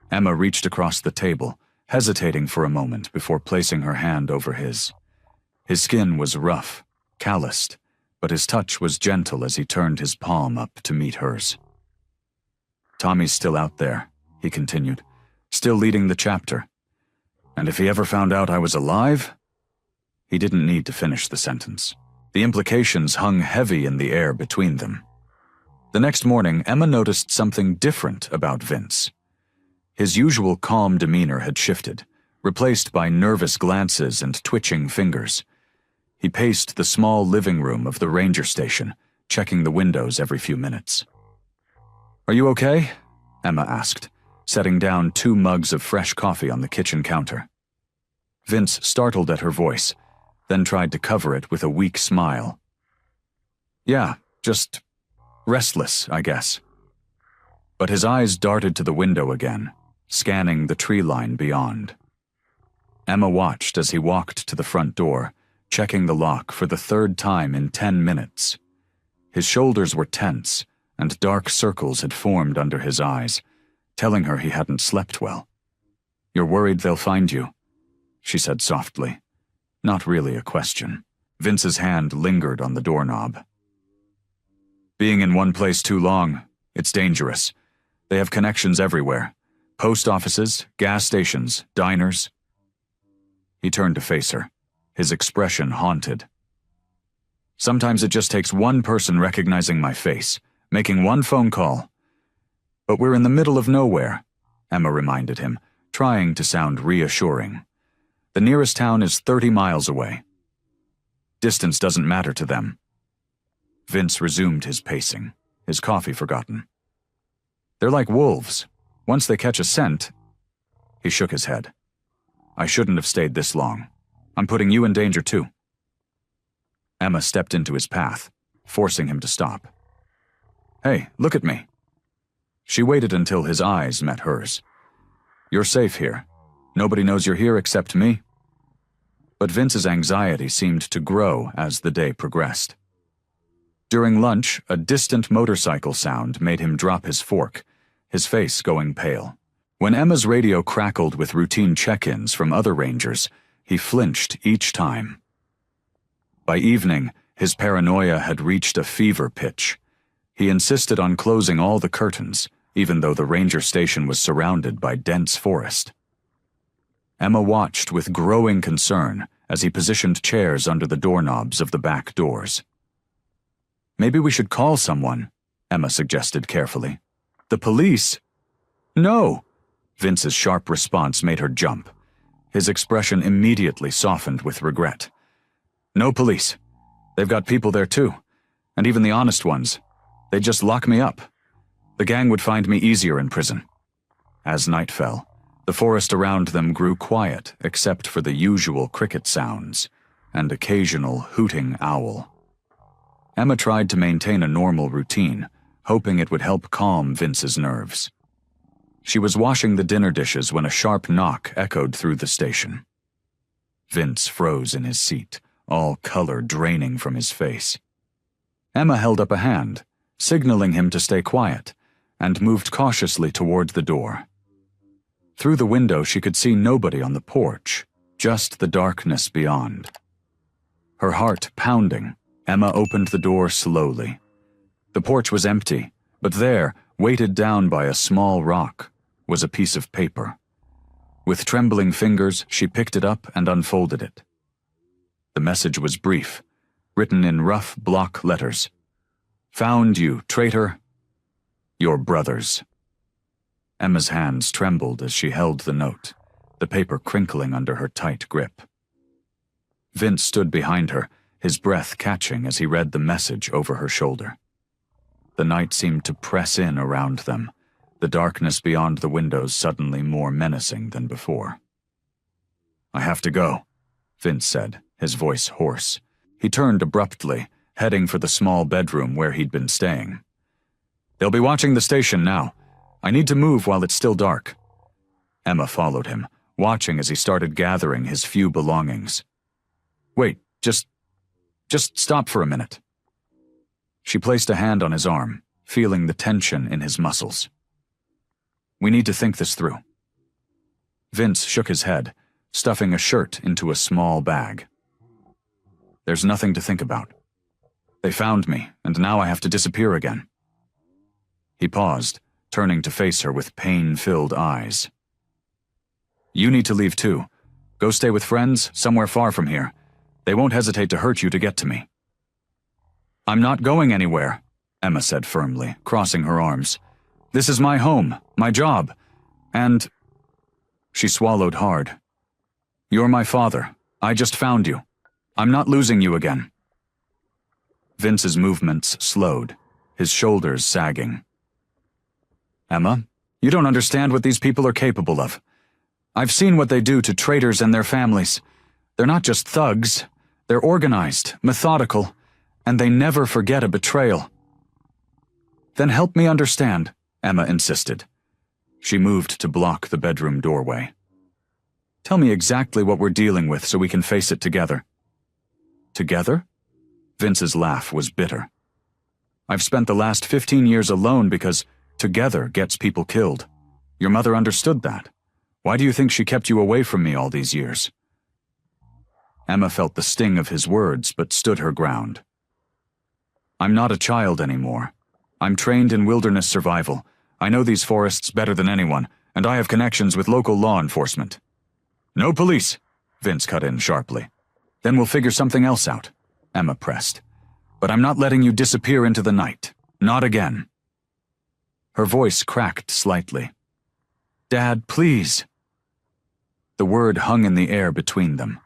Emma reached across the table, hesitating for a moment before placing her hand over his. His skin was rough, calloused, but his touch was gentle as he turned his palm up to meet hers. Tommy's still out there, he continued, still leading the chapter. And if he ever found out I was alive? He didn't need to finish the sentence. The implications hung heavy in the air between them. The next morning, Emma noticed something different about Vince. His usual calm demeanor had shifted, replaced by nervous glances and twitching fingers. He paced the small living room of the ranger station, checking the windows every few minutes. Are you okay? Emma asked, setting down 2 mugs of fresh coffee on the kitchen counter. Vince startled at her voice, then tried to cover it with a weak smile. Yeah, just restless, I guess. But his eyes darted to the window again, scanning the tree line beyond. Emma watched as he walked to the front door, checking the lock for the 3rd time in 10 minutes. His shoulders were tense, and dark circles had formed under his eyes, telling her he hadn't slept well. You're worried they'll find you, she said softly. Not really a question. Vince's hand lingered on the doorknob. Being in one place too long, it's dangerous. They have connections everywhere. Post offices, gas stations, diners. He turned to face her, his expression haunted. Sometimes it just takes one person recognizing my face, making one phone call. But we're in the middle of nowhere, Emma reminded him, trying to sound reassuring. The nearest town is 30 miles away. Distance doesn't matter to them. Vince resumed his pacing, his coffee forgotten. They're like wolves. Once they catch a scent... He shook his head. I shouldn't have stayed this long. I'm putting you in danger too. Emma stepped into his path, forcing him to stop. Hey, look at me. She waited until his eyes met hers. You're safe here. Nobody knows you're here except me. But Vince's anxiety seemed to grow as the day progressed. During lunch, a distant motorcycle sound made him drop his fork, his face going pale. When Emma's radio crackled with routine check-ins from other rangers, he flinched each time. By evening, his paranoia had reached a fever pitch. He insisted on closing all the curtains, even though the ranger station was surrounded by dense forest. Emma watched with growing concern as he positioned chairs under the doorknobs of the back doors. Maybe we should call someone, Emma suggested carefully. The police? No! Vince's sharp response made her jump. His expression immediately softened with regret. No police. They've got people there too. And even the honest ones. They'd just lock me up. The gang would find me easier in prison. As night fell, the forest around them grew quiet except for the usual cricket sounds and occasional hooting owl. Emma tried to maintain a normal routine, hoping it would help calm Vince's nerves. She was washing the dinner dishes when a sharp knock echoed through the station. Vince froze in his seat, all color draining from his face. Emma held up a hand, signaling him to stay quiet, and moved cautiously toward the door. Through the window she could see nobody on the porch, just the darkness beyond. Her heart pounding, Emma opened the door slowly. The porch was empty, but there, weighted down by a small rock, was a piece of paper. With trembling fingers, she picked it up and unfolded it. The message was brief, written in rough block letters. "Found you, traitor. Your brothers." Emma's hands trembled as she held the note, the paper crinkling under her tight grip. Vince stood behind her, his breath catching as he read the message over her shoulder. The night seemed to press in around them, the darkness beyond the windows suddenly more menacing than before. "I have to go," Vince said, his voice hoarse. He turned abruptly, heading for the small bedroom where he'd been staying. "They'll be watching the station now. I need to move while it's still dark." Emma followed him, watching as he started gathering his few belongings. "Wait, just stop for a minute." She placed a hand on his arm, feeling the tension in his muscles. "We need to think this through." Vince shook his head, stuffing a shirt into a small bag. "There's nothing to think about. They found me, and now I have to disappear again." He paused, turning to face her with pain-filled eyes. "You need to leave too. Go stay with friends somewhere far from here. They won't hesitate to hurt you to get to me." "I'm not going anywhere," Emma said firmly, crossing her arms. "This is my home, my job, and—" She swallowed hard. "You're my father. I just found you. I'm not losing you again." Vince's movements slowed, his shoulders sagging. "Emma, you don't understand what these people are capable of. I've seen what they do to traitors and their families. They're not just thugs. They're organized, methodical, and they never forget a betrayal." "Then help me understand," Emma insisted. She moved to block the bedroom doorway. "Tell me exactly what we're dealing with so we can face it together." "Together?" Vince's laugh was bitter. "I've spent the last 15 years alone because together gets people killed. Your mother understood that. Why do you think she kept you away from me all these years?" Emma felt the sting of his words but stood her ground. "I'm not a child anymore. I'm trained in wilderness survival. I know these forests better than anyone, and I have connections with local law enforcement." "No police," Vince cut in sharply. "Then we'll figure something else out," Emma pressed. "But I'm not letting you disappear into the night. Not again." Her voice cracked slightly. "Dad, please." The word hung in the air between them.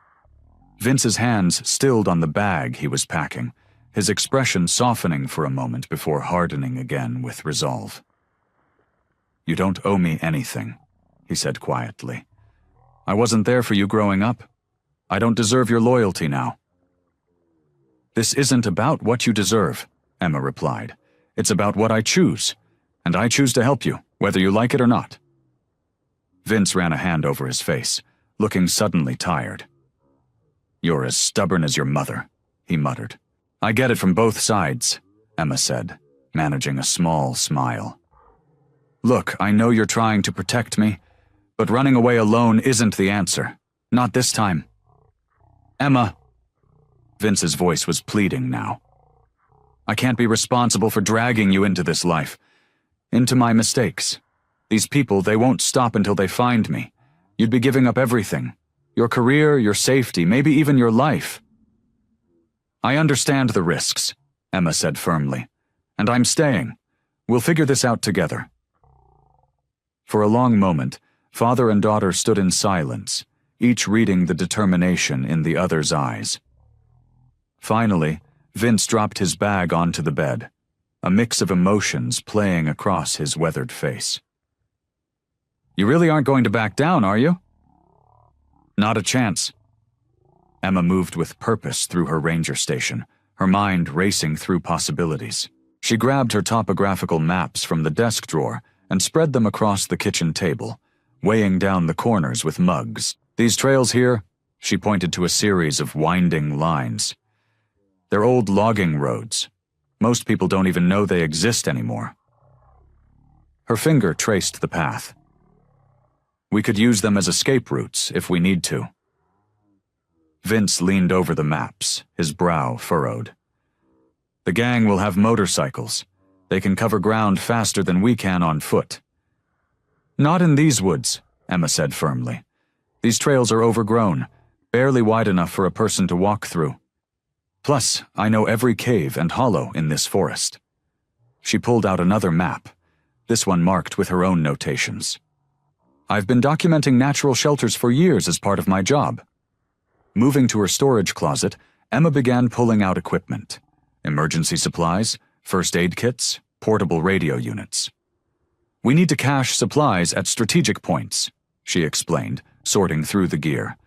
Vince's hands stilled on the bag he was packing, his expression softening for a moment before hardening again with resolve. "You don't owe me anything," he said quietly. "I wasn't there for you growing up. I don't deserve your loyalty now." "This isn't about what you deserve," Emma replied. "It's about what I choose, and I choose to help you, whether you like it or not." Vince ran a hand over his face, looking suddenly tired. "You're as stubborn as your mother," he muttered. "I get it from both sides," Emma said, managing a small smile. "Look, I know you're trying to protect me, but running away alone isn't the answer. Not this time." "Emma," Vince's voice was pleading now. "I can't be responsible for dragging you into this life, into my mistakes. These people, they won't stop until they find me. You'd be giving up everything. Your career, your safety, maybe even your life." "I understand the risks," Emma said firmly. "And I'm staying. We'll figure this out together." For a long moment, father and daughter stood in silence, each reading the determination in the other's eyes. Finally, Vince dropped his bag onto the bed, a mix of emotions playing across his weathered face. "You really aren't going to back down, are you?" "Not a chance." Emma moved with purpose through her ranger station, her mind racing through possibilities. She grabbed her topographical maps from the desk drawer and spread them across the kitchen table, weighing down the corners with mugs. "These trails here," she pointed to a series of winding lines. "They're old logging roads. Most people don't even know they exist anymore. Her finger traced the path. We could use them as escape routes if we need to. Vince leaned over the maps, his brow furrowed. The gang will have motorcycles. They can cover ground faster than we can on foot. Not in these woods, Emma said firmly. These trails are overgrown, barely wide enough for a person to walk through. Plus, I know every cave and hollow in this forest. She pulled out another map, this one marked with her own notations. I've been documenting natural shelters for years as part of my job. Moving to her storage closet, Emma began pulling out equipment. Emergency supplies, first aid kits, portable radio units. We need to cache supplies at strategic points, she explained, sorting through the gear.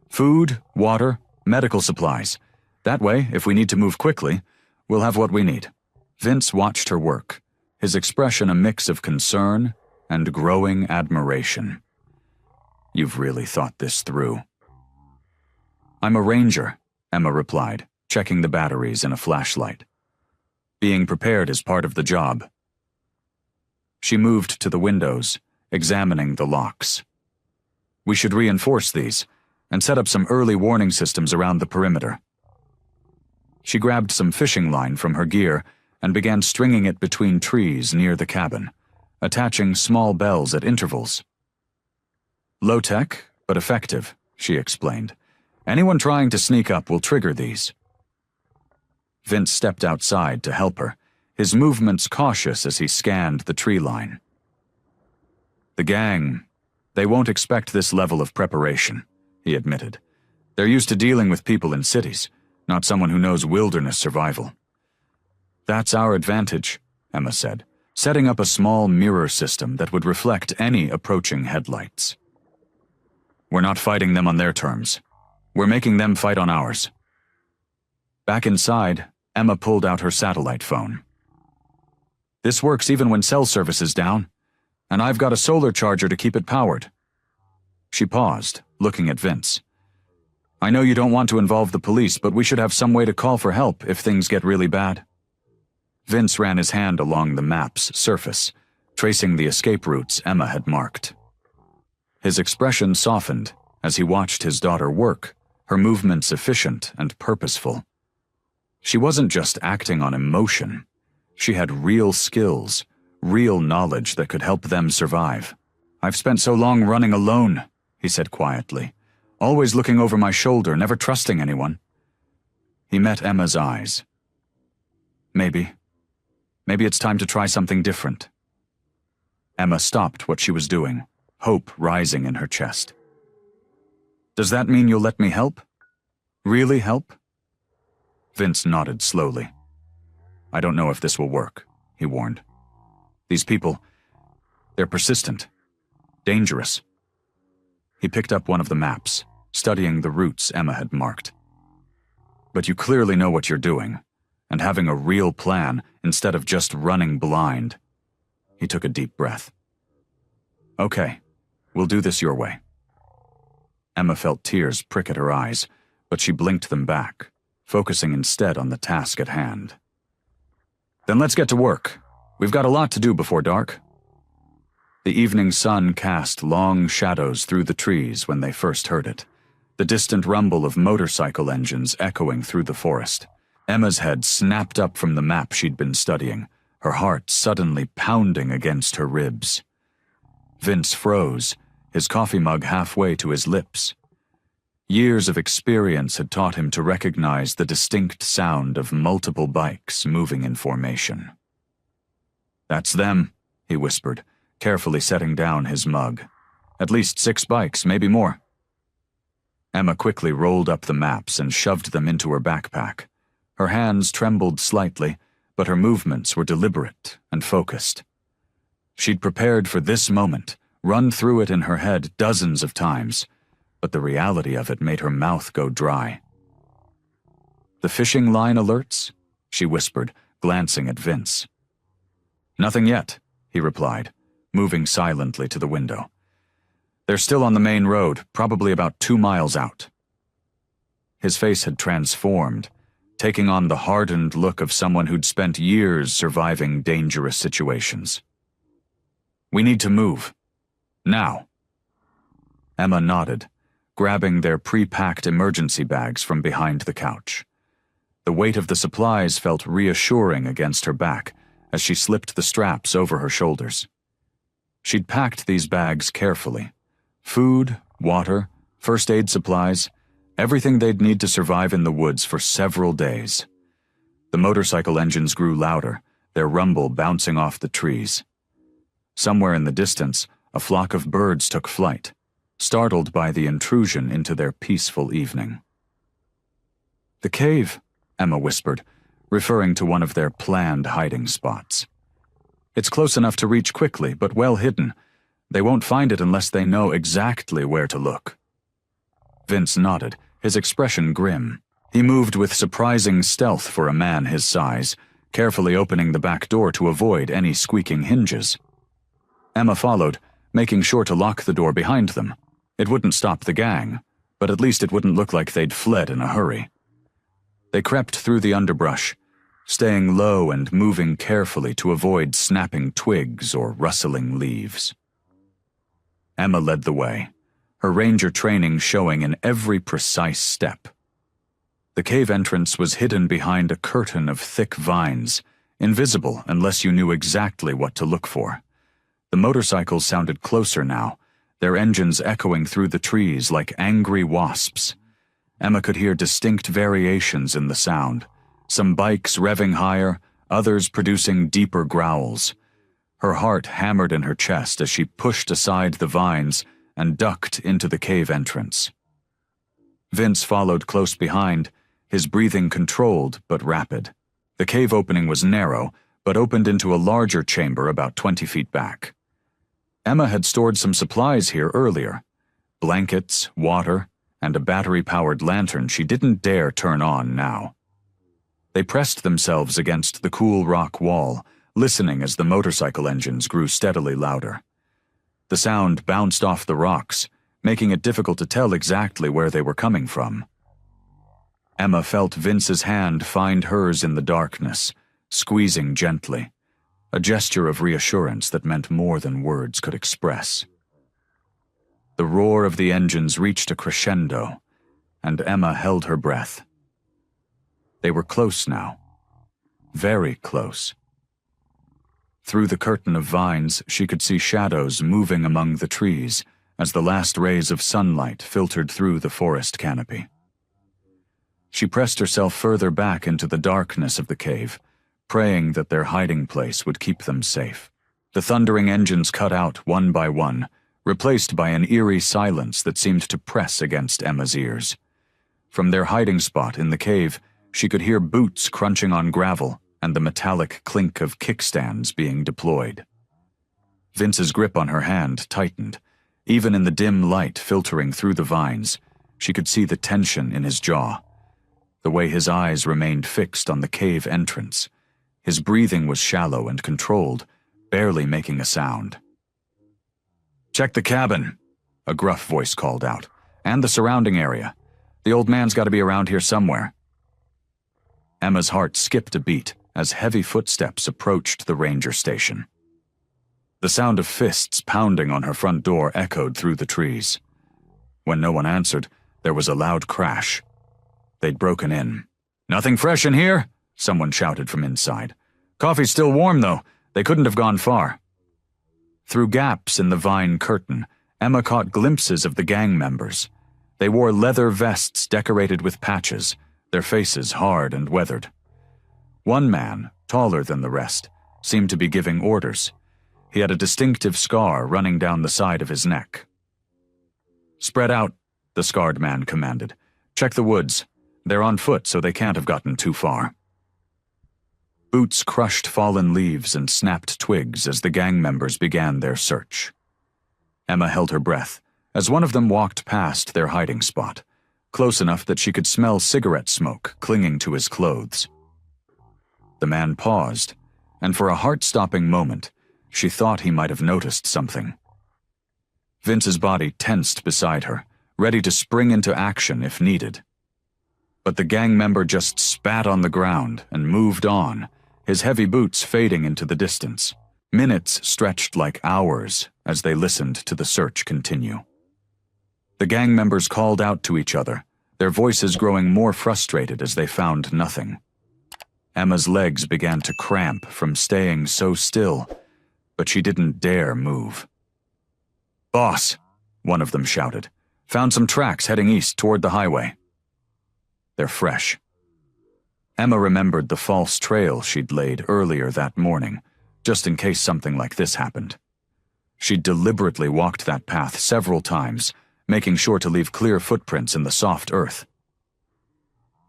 Food, water, medical supplies. That way, if we need to move quickly, we'll have what we need. Vince watched her work, his expression a mix of concern and growing admiration. You've really thought this through. I'm a ranger, Emma replied, checking the batteries in a flashlight. Being prepared is part of the job. She moved to the windows, examining the locks. We should reinforce these and set up some early warning systems around the perimeter. She grabbed some fishing line from her gear and began stringing it between trees near the cabin, attaching small bells at intervals. Low-tech, but effective, she explained. Anyone trying to sneak up will trigger these. Vince stepped outside to help her, his movements cautious as he scanned the tree line. The gang, they won't expect this level of preparation, he admitted. They're used to dealing with people in cities, not someone who knows wilderness survival. That's our advantage, Emma said, setting up a small mirror system that would reflect any approaching headlights. We're not fighting them on their terms. We're making them fight on ours. Back inside, Emma pulled out her satellite phone. This works even when cell service is down, and I've got a solar charger to keep it powered. She paused, looking at Vince. I know you don't want to involve the police, but we should have some way to call for help if things get really bad. Vince ran his hand along the map's surface, tracing the escape routes Emma had marked. His expression softened as he watched his daughter work, her movements efficient and purposeful. She wasn't just acting on emotion. She had real skills, real knowledge that could help them survive. I've spent so long running alone, he said quietly, always looking over my shoulder, never trusting anyone. He met Emma's eyes. Maybe it's time to try something different. Emma stopped what she was doing, hope rising in her chest. Does that mean you'll let me help? Really help? Vince nodded slowly. I don't know if this will work, he warned. These people, they're persistent, dangerous. He picked up one of the maps, studying the routes Emma had marked. But you clearly know what you're doing, and having a real plan instead of just running blind. He took a deep breath. Okay, we'll do this your way. Emma felt tears prick at her eyes, but she blinked them back, focusing instead on the task at hand. Then let's get to work. We've got a lot to do before dark. The evening sun cast long shadows through the trees when they first heard it, the distant rumble of motorcycle engines echoing through the forest. Emma's head snapped up from the map she'd been studying, her heart suddenly pounding against her ribs. Vince froze, his coffee mug halfway to his lips. Years of experience had taught him to recognize the distinct sound of multiple bikes moving in formation. That's them, he whispered, carefully setting down his mug. At least 6 bikes, maybe more. Emma quickly rolled up the maps and shoved them into her backpack. Her hands trembled slightly, but her movements were deliberate and focused. She'd prepared for this moment, run through it in her head dozens of times, but the reality of it made her mouth go dry. The fishing line alerts? She whispered, glancing at Vince. Nothing yet, he replied, moving silently to the window. They're still on the main road, probably about 2 miles out. His face had transformed, taking on the hardened look of someone who'd spent years surviving dangerous situations. "We need to move. Now." Emma nodded, grabbing their pre-packed emergency bags from behind the couch. The weight of the supplies felt reassuring against her back as she slipped the straps over her shoulders. She'd packed these bags carefully. Food, water, first aid supplies, everything they'd need to survive in the woods for several days. The motorcycle engines grew louder, their rumble bouncing off the trees. Somewhere in the distance, a flock of birds took flight, startled by the intrusion into their peaceful evening. "The cave," Emma whispered, referring to one of their planned hiding spots. "It's close enough to reach quickly, but well hidden. They won't find it unless they know exactly where to look." Vince nodded, his expression grim. He moved with surprising stealth for a man his size, carefully opening the back door to avoid any squeaking hinges. Emma followed, making sure to lock the door behind them. It wouldn't stop the gang, but at least it wouldn't look like they'd fled in a hurry. They crept through the underbrush, staying low and moving carefully to avoid snapping twigs or rustling leaves. Emma led the way, her ranger training showing in every precise step. The cave entrance was hidden behind a curtain of thick vines, invisible unless you knew exactly what to look for. The motorcycles sounded closer now, their engines echoing through the trees like angry wasps. Emma could hear distinct variations in the sound, some bikes revving higher, others producing deeper growls. Her heart hammered in her chest as she pushed aside the vines and ducked into the cave entrance. Vince followed close behind, his breathing controlled but rapid. The cave opening was narrow, but opened into a larger chamber about 20 feet back. Emma had stored some supplies here earlier: blankets, water, and a battery-powered lantern she didn't dare turn on now. They pressed themselves against the cool rock wall, listening as the motorcycle engines grew steadily louder. The sound bounced off the rocks, making it difficult to tell exactly where they were coming from. Emma felt Vince's hand find hers in the darkness, squeezing gently, a gesture of reassurance that meant more than words could express. The roar of the engines reached a crescendo, and Emma held her breath. They were close now, very close. Through the curtain of vines, she could see shadows moving among the trees as the last rays of sunlight filtered through the forest canopy. She pressed herself further back into the darkness of the cave, praying that their hiding place would keep them safe. The thundering engines cut out one by one, replaced by an eerie silence that seemed to press against Emma's ears. From their hiding spot in the cave, she could hear boots crunching on gravel and the metallic clink of kickstands being deployed. Vince's grip on her hand tightened. Even in the dim light filtering through the vines, she could see the tension in his jaw, the way his eyes remained fixed on the cave entrance. His breathing was shallow and controlled, barely making a sound. "Check the cabin," a gruff voice called out, "and the surrounding area. The old man's got to be around here somewhere." Emma's heart skipped a beat as heavy footsteps approached the ranger station. The sound of fists pounding on her front door echoed through the trees. When no one answered, there was a loud crash. They'd broken in. "Nothing fresh in here?" someone shouted from inside. "Coffee's still warm, though. They couldn't have gone far." Through gaps in the vine curtain, Emma caught glimpses of the gang members. They wore leather vests decorated with patches, their faces hard and weathered. One man, taller than the rest, seemed to be giving orders. He had a distinctive scar running down the side of his neck. "Spread out," the scarred man commanded. "Check the woods. They're on foot, so they can't have gotten too far." Boots crushed fallen leaves and snapped twigs as the gang members began their search. Emma held her breath as one of them walked past their hiding spot, close enough that she could smell cigarette smoke clinging to his clothes. The man paused, and for a heart-stopping moment, she thought he might have noticed something. Vince's body tensed beside her, ready to spring into action if needed. But the gang member just spat on the ground and moved on, his heavy boots fading into the distance. Minutes stretched like hours as they listened to the search continue. The gang members called out to each other, their voices growing more frustrated as they found nothing. Emma's legs began to cramp from staying so still, but she didn't dare move. "Boss," one of them shouted, "found some tracks heading east toward the highway." They're fresh. Emma remembered the false trail she'd laid earlier that morning, just in case something like this happened. She'd deliberately walked that path several times, making sure to leave clear footprints in the soft earth.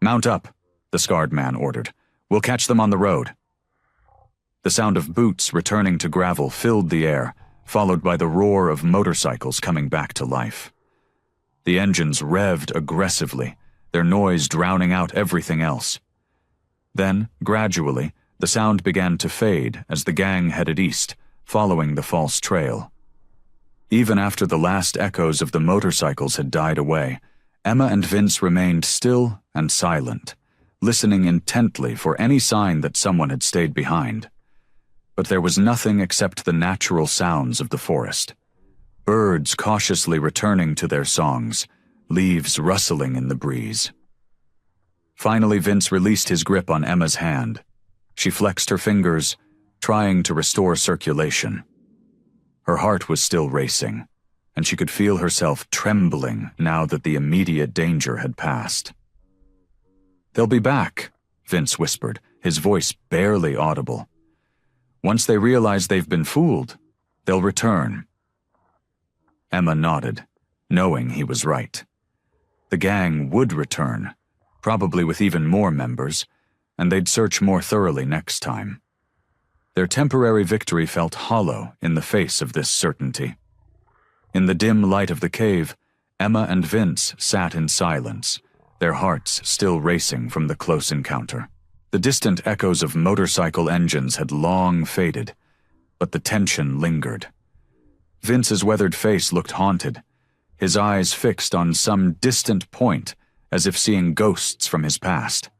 "Mount up," the scarred man ordered. "We'll catch them on the road." The sound of boots returning to gravel filled the air, followed by the roar of motorcycles coming back to life. The engines revved aggressively, their noise drowning out everything else. Then, gradually, the sound began to fade as the gang headed east, following the false trail. Even after the last echoes of the motorcycles had died away, Emma and Vince remained still and silent, listening intently for any sign that someone had stayed behind. But there was nothing except the natural sounds of the forest. Birds cautiously returning to their songs, leaves rustling in the breeze. Finally, Vince released his grip on Emma's hand. She flexed her fingers, trying to restore circulation. Her heart was still racing, and she could feel herself trembling now that the immediate danger had passed. "They'll be back," Vince whispered, his voice barely audible. "Once they realize they've been fooled, they'll return." Emma nodded, knowing he was right. The gang would return, probably with even more members, and they'd search more thoroughly next time. Their temporary victory felt hollow in the face of this certainty. In the dim light of the cave, Emma and Vince sat in silence, their hearts still racing from the close encounter. The distant echoes of motorcycle engines had long faded, but the tension lingered. Vince's weathered face looked haunted, his eyes fixed on some distant point, as if seeing ghosts from his past.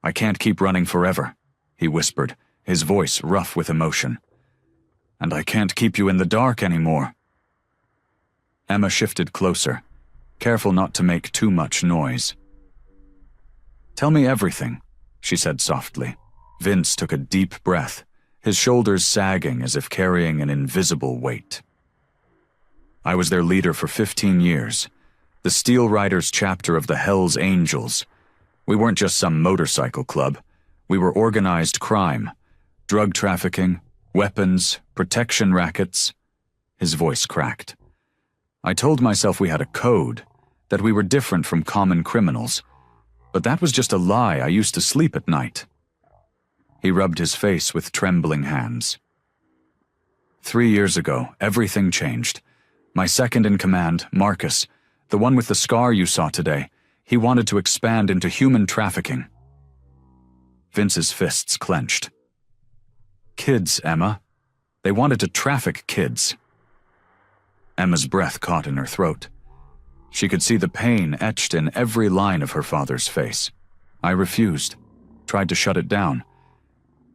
"I can't keep running forever," he whispered, his voice rough with emotion. "And I can't keep you in the dark anymore." Emma shifted closer, careful not to make too much noise. "Tell me everything," she said softly. Vince took a deep breath, his shoulders sagging as if carrying an invisible weight. "I was their leader for 15 years, the Steel Riders chapter of the Hells Angels. We weren't just some motorcycle club. We were organized crime, drug trafficking, weapons, protection rackets." His voice cracked. "I told myself we had a code, that we were different from common criminals, but that was just a lie I used to sleep at night." He rubbed his face with trembling hands. 3 years ago, everything changed. My second in command, Marcus, the one with the scar you saw today, he wanted to expand into human trafficking. Vince's fists clenched. "Kids, Emma. They wanted to traffic kids." Emma's breath caught in her throat. She could see the pain etched in every line of her father's face. "I refused, tried to shut it down,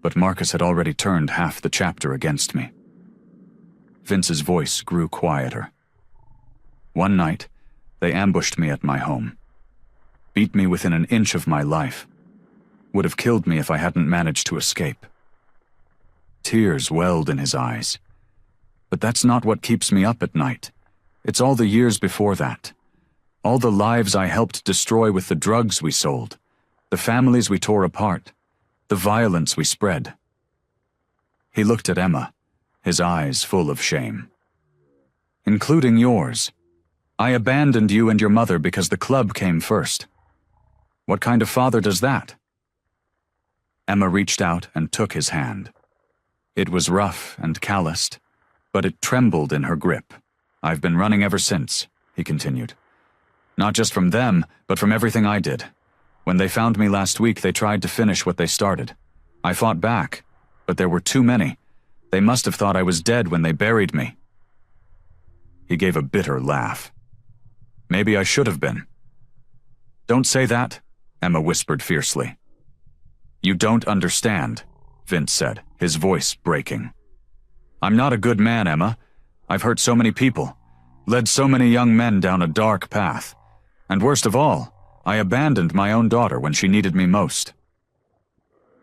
but Marcus had already turned half the chapter against me." Vince's voice grew quieter. "One night, they ambushed me at my home. Beat me within an inch of my life. Would have killed me if I hadn't managed to escape." Tears welled in his eyes. "But that's not what keeps me up at night. It's all the years before that. All the lives I helped destroy with the drugs we sold, the families we tore apart, the violence we spread." He looked at Emma, his eyes full of shame. "Including yours. I abandoned you and your mother because the club came first. What kind of father does that?" Emma reached out and took his hand. It was rough and calloused, but it trembled in her grip. "I've been running ever since," he continued. "Not just from them, but from everything I did. When they found me last week, they tried to finish what they started. I fought back, but there were too many. They must have thought I was dead when they buried me." He gave a bitter laugh. "Maybe I should have been." "Don't say that," Emma whispered fiercely. "You don't understand," Vince said, his voice breaking. "I'm not a good man, Emma. I've hurt so many people, led so many young men down a dark path. And worst of all, I abandoned my own daughter when she needed me most."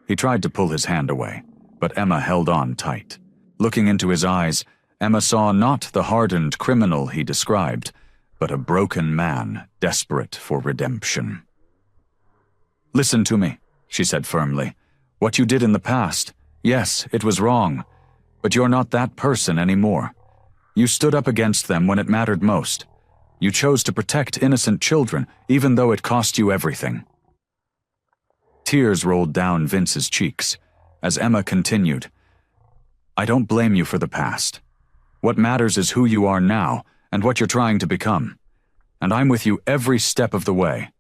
He tried to pull his hand away, but Emma held on tight. Looking into his eyes, Emma saw not the hardened criminal he described, but a broken man desperate for redemption. "Listen to me," she said firmly. "What you did in the past, yes, it was wrong, but you're not that person anymore. You stood up against them when it mattered most. You chose to protect innocent children, even though it cost you everything." Tears rolled down Vince's cheeks as Emma continued, "I don't blame you for the past. What matters is who you are now and what you're trying to become. And I'm with you every step of the way,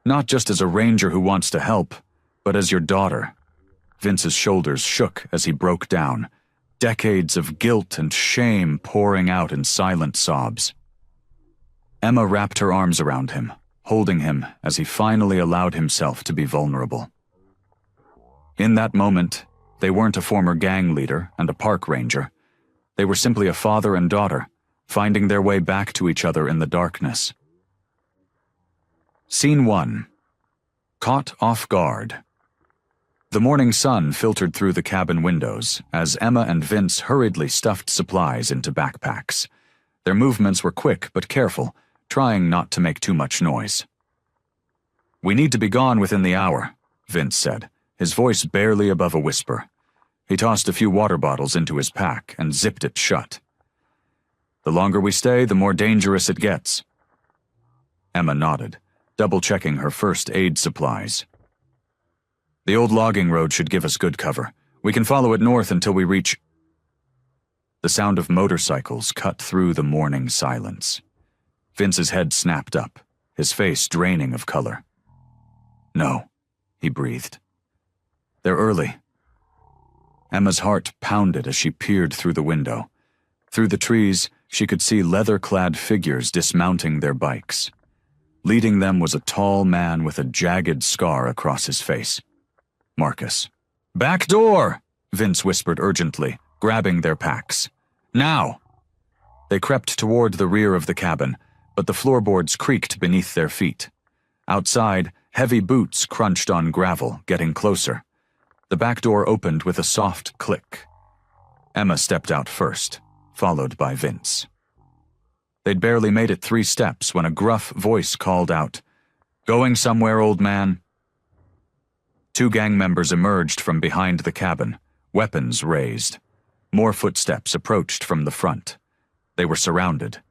not just as a ranger who wants to help, but as your daughter." Vince's shoulders shook as he broke down, decades of guilt and shame pouring out in silent sobs. Emma wrapped her arms around him, holding him as he finally allowed himself to be vulnerable. In that moment, they weren't a former gang leader and a park ranger. They were simply a father and daughter, finding their way back to each other in the darkness. Scene 1. Caught off guard. The morning sun filtered through the cabin windows as Emma and Vince hurriedly stuffed supplies into backpacks. Their movements were quick but careful, trying not to make too much noise. "We need to be gone within the hour," Vince said, his voice barely above a whisper. He tossed a few water bottles into his pack and zipped it shut. "The longer we stay, the more dangerous it gets." Emma nodded, double-checking her first aid supplies. "The old logging road should give us good cover. We can follow it north until we reach—" The sound of motorcycles cut through the morning silence. Vince's head snapped up, his face draining of color. "No," he breathed. "They're early." Emma's heart pounded as she peered through the window. Through the trees, she could see leather-clad figures dismounting their bikes. Leading them was a tall man with a jagged scar across his face. Marcus. "Back door!" Vince whispered urgently, grabbing their packs. "Now!" They crept toward the rear of the cabin, but the floorboards creaked beneath their feet. Outside, heavy boots crunched on gravel, getting closer. The back door opened with a soft click. Emma stepped out first, followed by Vince. They'd barely made it 3 steps when a gruff voice called out, "Going somewhere, old man?" 2 gang members emerged from behind the cabin, weapons raised. More footsteps approached from the front. They were surrounded.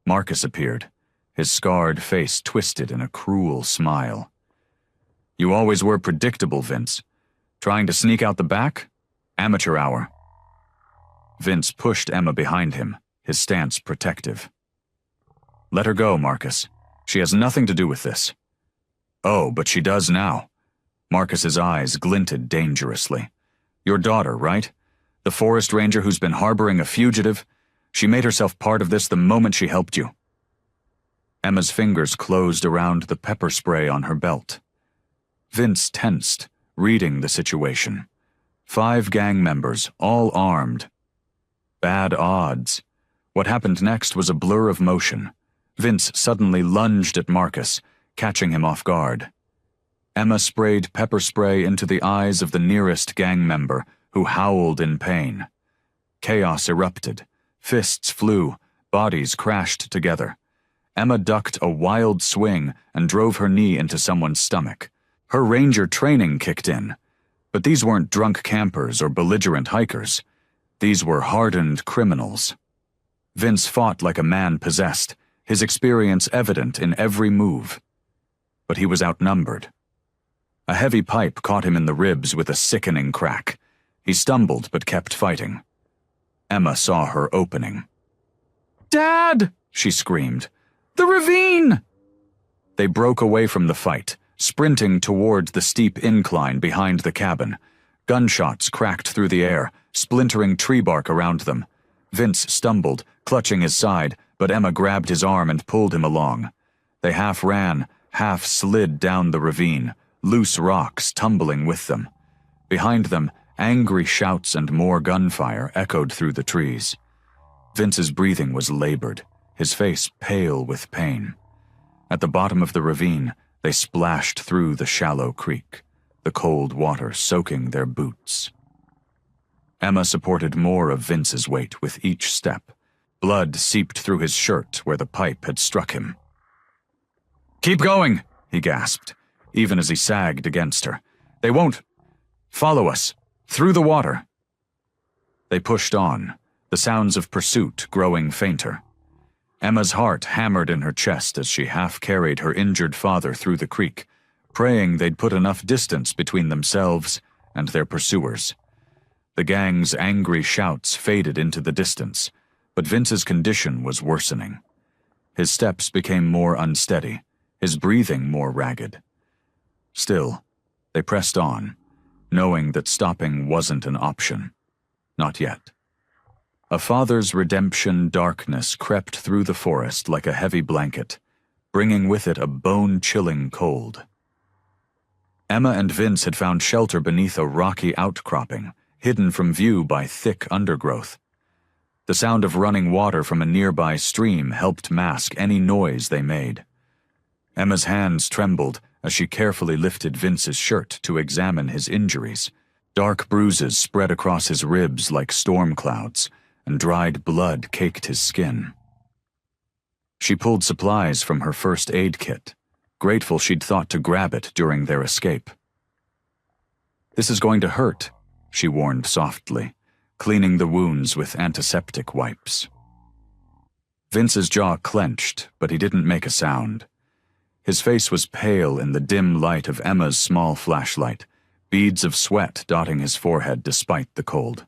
Marcus appeared, his scarred face twisted in a cruel smile. "You always were predictable, Vince. Trying to sneak out the back? Amateur hour." Vince pushed Emma behind him, his stance protective. "Let her go, Marcus. She has nothing to do with this." "Oh, but she does now." Marcus's eyes glinted dangerously. "Your daughter, right? The forest ranger who's been harboring a fugitive? She made herself part of this the moment she helped you." Emma's fingers closed around the pepper spray on her belt. Vince tensed, reading the situation. 5 gang members, all armed. Bad odds. What happened next was a blur of motion. Vince suddenly lunged at Marcus, catching him off guard. Emma sprayed pepper spray into the eyes of the nearest gang member, who howled in pain. Chaos erupted. Fists flew, bodies crashed together. Emma ducked a wild swing and drove her knee into someone's stomach. Her ranger training kicked in. But these weren't drunk campers or belligerent hikers. These were hardened criminals. Vince fought like a man possessed, his experience evident in every move. But he was outnumbered. A heavy pipe caught him in the ribs with a sickening crack. He stumbled but kept fighting. Emma saw her opening. "Dad!" she screamed. "The ravine!" They broke away from the fight, sprinting toward the steep incline behind the cabin. Gunshots cracked through the air, splintering tree bark around them. Vince stumbled, clutching his side, but Emma grabbed his arm and pulled him along. They half ran, half slid down the ravine, loose rocks tumbling with them. Behind them, angry shouts and more gunfire echoed through the trees. Vince's breathing was labored, his face pale with pain. At the bottom of the ravine, they splashed through the shallow creek, the cold water soaking their boots. Emma supported more of Vince's weight with each step. Blood seeped through his shirt where the pipe had struck him. "Keep going," he gasped, even as he sagged against her. "They won't. Follow us, through the water." They pushed on, the sounds of pursuit growing fainter. Emma's heart hammered in her chest as she half-carried her injured father through the creek, praying they'd put enough distance between themselves and their pursuers. The gang's angry shouts faded into the distance, but Vince's condition was worsening. His steps became more unsteady, his breathing more ragged. Still, they pressed on, knowing that stopping wasn't an option. Not yet. A father's redemption darkness crept through the forest like a heavy blanket, bringing with it a bone-chilling cold. Emma and Vince had found shelter beneath a rocky outcropping, hidden from view by thick undergrowth. The sound of running water from a nearby stream helped mask any noise they made. Emma's hands trembled as she carefully lifted Vince's shirt to examine his injuries. Dark bruises spread across his ribs like storm clouds, and dried blood caked his skin. She pulled supplies from her first aid kit, grateful she'd thought to grab it during their escape. "This is going to hurt," she warned softly, cleaning the wounds with antiseptic wipes. Vince's jaw clenched, but he didn't make a sound. His face was pale in the dim light of Emma's small flashlight, beads of sweat dotting his forehead despite the cold.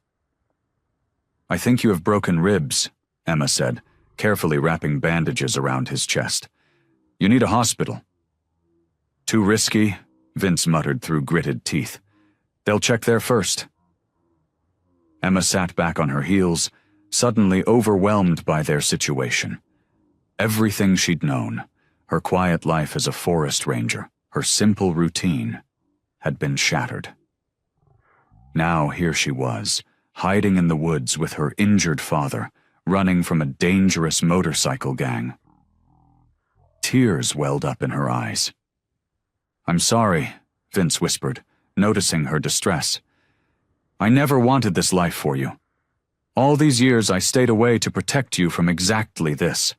"I think you have broken ribs," Emma said, carefully wrapping bandages around his chest. "You need a hospital." "Too risky," Vince muttered through gritted teeth. "They'll check there first." Emma sat back on her heels, suddenly overwhelmed by their situation. Everything she'd known, her quiet life as a forest ranger, her simple routine, had been shattered. Now here she was, hiding in the woods with her injured father, running from a dangerous motorcycle gang. Tears welled up in her eyes. "I'm sorry," Vince whispered, noticing her distress. "I never wanted this life for you. All these years I stayed away to protect you from exactly this."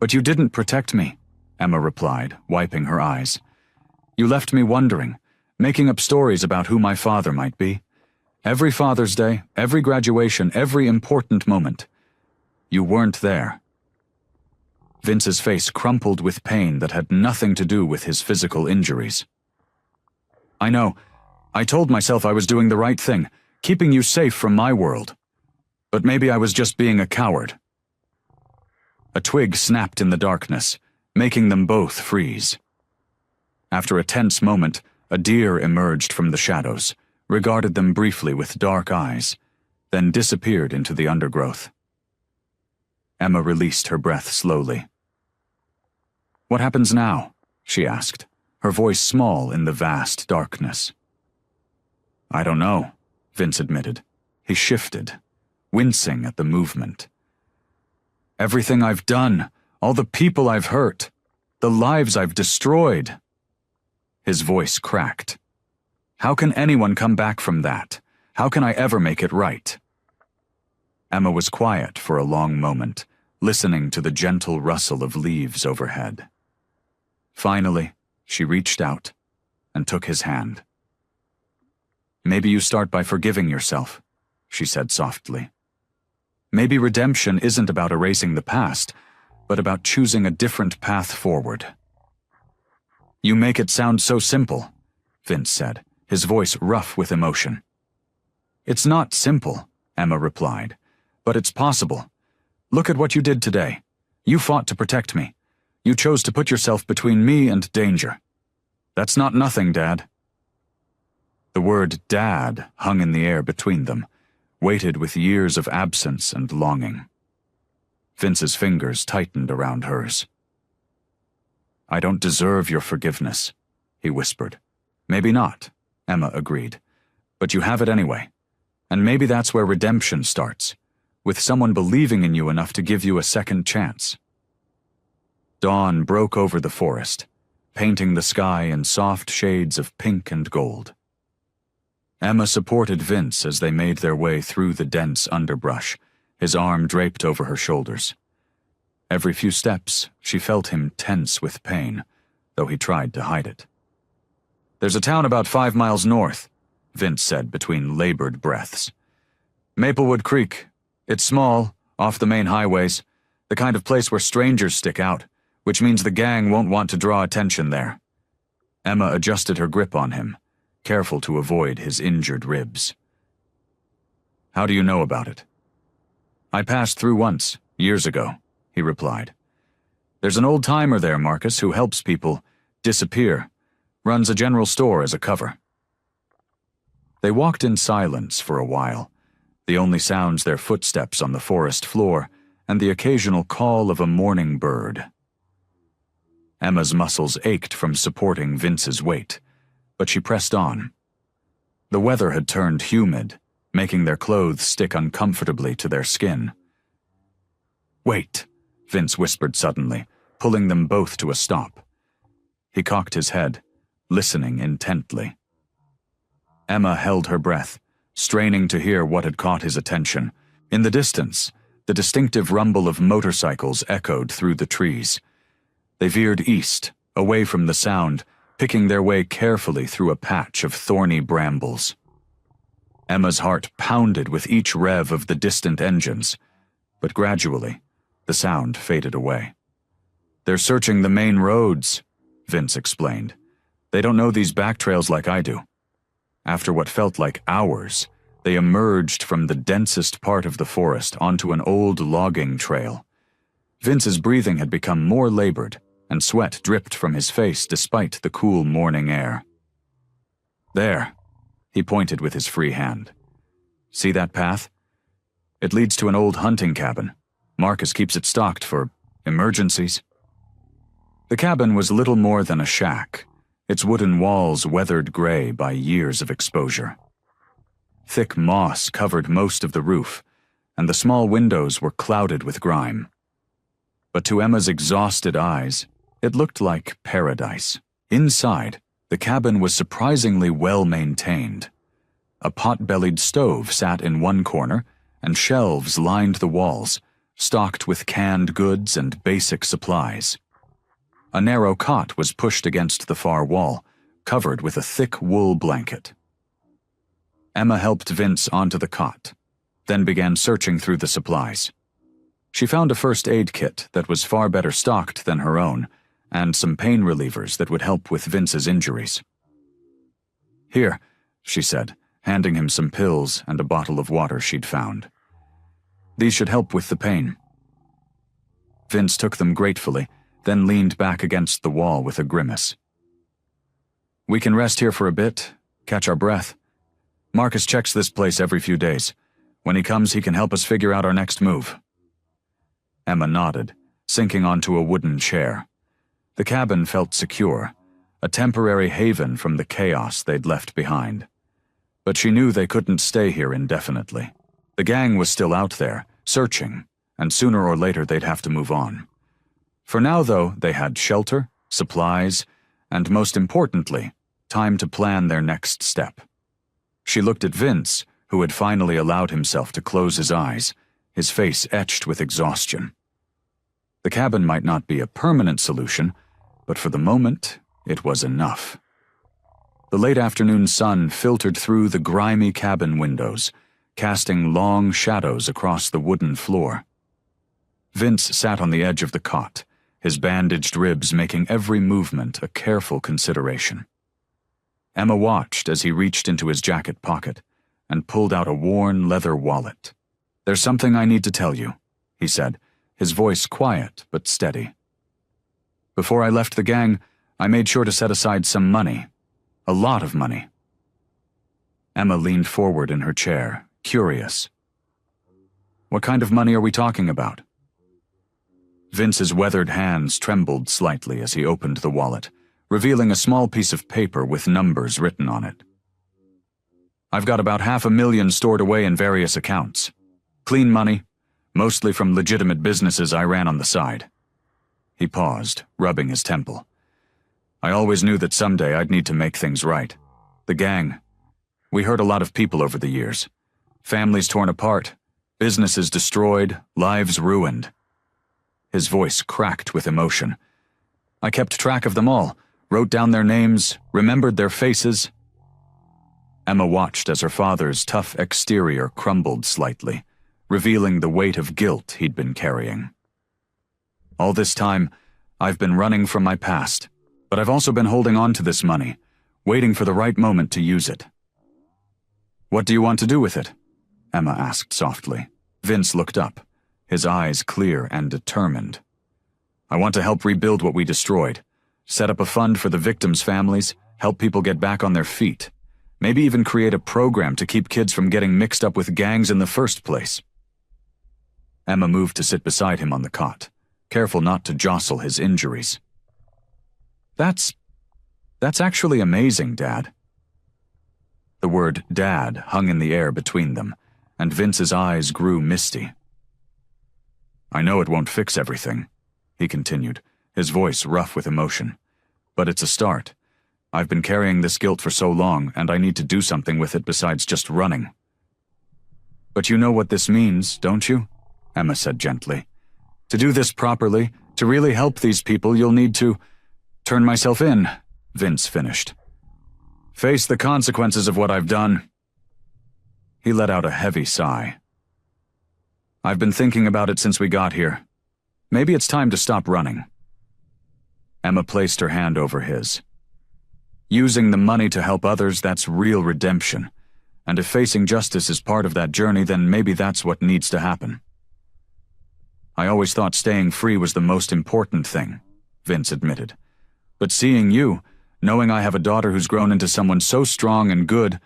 "But you didn't protect me," Emma replied, wiping her eyes. "You left me wondering, making up stories about who my father might be. Every Father's Day, every graduation, every important moment. You weren't there." Vince's face crumpled with pain that had nothing to do with his physical injuries. "I know. I told myself I was doing the right thing, keeping you safe from my world. But maybe I was just being a coward." A twig snapped in the darkness, making them both freeze. After a tense moment, a deer emerged from the shadows, regarded them briefly with dark eyes, then disappeared into the undergrowth. Emma released her breath slowly. "What happens now?" she asked, her voice small in the vast darkness. "I don't know," Vince admitted. He shifted, wincing at the movement. "Everything I've done, all the people I've hurt, the lives I've destroyed." His voice cracked. "How can anyone come back from that? How can I ever make it right?" Emma was quiet for a long moment, listening to the gentle rustle of leaves overhead. Finally, she reached out and took his hand. "Maybe you start by forgiving yourself," she said softly. "Maybe redemption isn't about erasing the past, but about choosing a different path forward." "You make it sound so simple," Vince said, his voice rough with emotion. "It's not simple," Emma replied, "but it's possible. Look at what you did today. You fought to protect me. You chose to put yourself between me and danger. That's not nothing, Dad." The word Dad hung in the air between them, weighted with years of absence and longing. Vince's fingers tightened around hers. I don't deserve your forgiveness, he whispered. Maybe not, Emma agreed. But you have it anyway. And maybe that's where redemption starts, with someone believing in you enough to give you a second chance. Dawn broke over the forest, painting the sky in soft shades of pink and gold. Emma supported Vince as they made their way through the dense underbrush, his arm draped over her shoulders. Every few steps, she felt him tense with pain, though he tried to hide it. There's a town about 5 miles north, Vince said between labored breaths. Maplewood Creek. It's small, off the main highways, the kind of place where strangers stick out, which means the gang won't want to draw attention there. Emma adjusted her grip on him, careful to avoid his injured ribs. How do you know about it? I passed through once, years ago, he replied. There's an old-timer there, Marcus, who helps people disappear, runs a general store as a cover. They walked in silence for a while, the only sounds their footsteps on the forest floor and the occasional call of a morning bird. Emma's muscles ached from supporting Vince's weight, but she pressed on. The weather had turned humid, making their clothes stick uncomfortably to their skin. Wait, Vince whispered suddenly, pulling them both to a stop. He cocked his head, listening intently. Emma held her breath, straining to hear what had caught his attention. In the distance, the distinctive rumble of motorcycles echoed through the trees. They veered east, away from the sound, picking their way carefully through a patch of thorny brambles. Emma's heart pounded with each rev of the distant engines, but gradually, the sound faded away. They're searching the main roads, Vince explained. They don't know these back trails like I do. After what felt like hours, they emerged from the densest part of the forest onto an old logging trail. Vince's breathing had become more labored, and sweat dripped from his face despite the cool morning air. There, he pointed with his free hand. See that path? It leads to an old hunting cabin. Marcus keeps it stocked for emergencies. The cabin was little more than a shack, its wooden walls weathered gray by years of exposure. Thick moss covered most of the roof, and the small windows were clouded with grime. But to Emma's exhausted eyes, it looked like paradise. Inside, the cabin was surprisingly well maintained. A pot-bellied stove sat in one corner, and shelves lined the walls, stocked with canned goods and basic supplies. A narrow cot was pushed against the far wall, covered with a thick wool blanket. Emma helped Vince onto the cot, then began searching through the supplies. She found a first aid kit that was far better stocked than her own, and some pain relievers that would help with Vince's injuries. Here, she said, handing him some pills and a bottle of water she'd found. These should help with the pain. Vince took them gratefully, then leaned back against the wall with a grimace. We can rest here for a bit, catch our breath. Marcus checks this place every few days. When he comes, he can help us figure out our next move. Emma nodded, sinking onto a wooden chair. The cabin felt secure, a temporary haven from the chaos they'd left behind. But she knew they couldn't stay here indefinitely. The gang was still out there, searching, and sooner or later they'd have to move on. For now, though, they had shelter, supplies, and most importantly, time to plan their next step. She looked at Vince, who had finally allowed himself to close his eyes, his face etched with exhaustion. The cabin might not be a permanent solution, but for the moment, it was enough. The late afternoon sun filtered through the grimy cabin windows, casting long shadows across the wooden floor. Vince sat on the edge of the cot, his bandaged ribs making every movement a careful consideration. Emma watched as he reached into his jacket pocket and pulled out a worn leather wallet. There's something I need to tell you, he said, his voice quiet but steady. Before I left the gang, I made sure to set aside some money. A lot of money. Emma leaned forward in her chair, curious. What kind of money are we talking about? Vince's weathered hands trembled slightly as he opened the wallet, revealing a small piece of paper with numbers written on it. I've got about $500,000 stored away in various accounts. Clean money, mostly from legitimate businesses I ran on the side. He paused, rubbing his temple. I always knew that someday I'd need to make things right. The gang. We hurt a lot of people over the years. Families torn apart, businesses destroyed, lives ruined. His voice cracked with emotion. I kept track of them all, wrote down their names, remembered their faces. Emma watched as her father's tough exterior crumbled slightly, revealing the weight of guilt he'd been carrying. All this time, I've been running from my past, but I've also been holding on to this money, waiting for the right moment to use it. What do you want to do with it? Emma asked softly. Vince looked up, his eyes clear and determined. I want to help rebuild what we destroyed, set up a fund for the victims' families, help people get back on their feet, maybe even create a program to keep kids from getting mixed up with gangs in the first place. Emma moved to sit beside him on the cot, careful not to jostle his injuries. That's actually amazing, Dad. The word Dad hung in the air between them, and Vince's eyes grew misty. I know it won't fix everything, he continued, his voice rough with emotion. But it's a start. I've been carrying this guilt for so long, and I need to do something with it besides just running. But you know what this means, don't you? Emma said gently. To do this properly, to really help these people, you'll need to turn myself in, Vince finished. Face the consequences of what I've done. He let out a heavy sigh. I've been thinking about it since we got here. Maybe it's time to stop running. Emma placed her hand over his. Using the money to help others, that's real redemption. And if facing justice is part of that journey, then maybe that's what needs to happen. I always thought staying free was the most important thing, Vince admitted. But seeing you, knowing I have a daughter who's grown into someone so strong and good,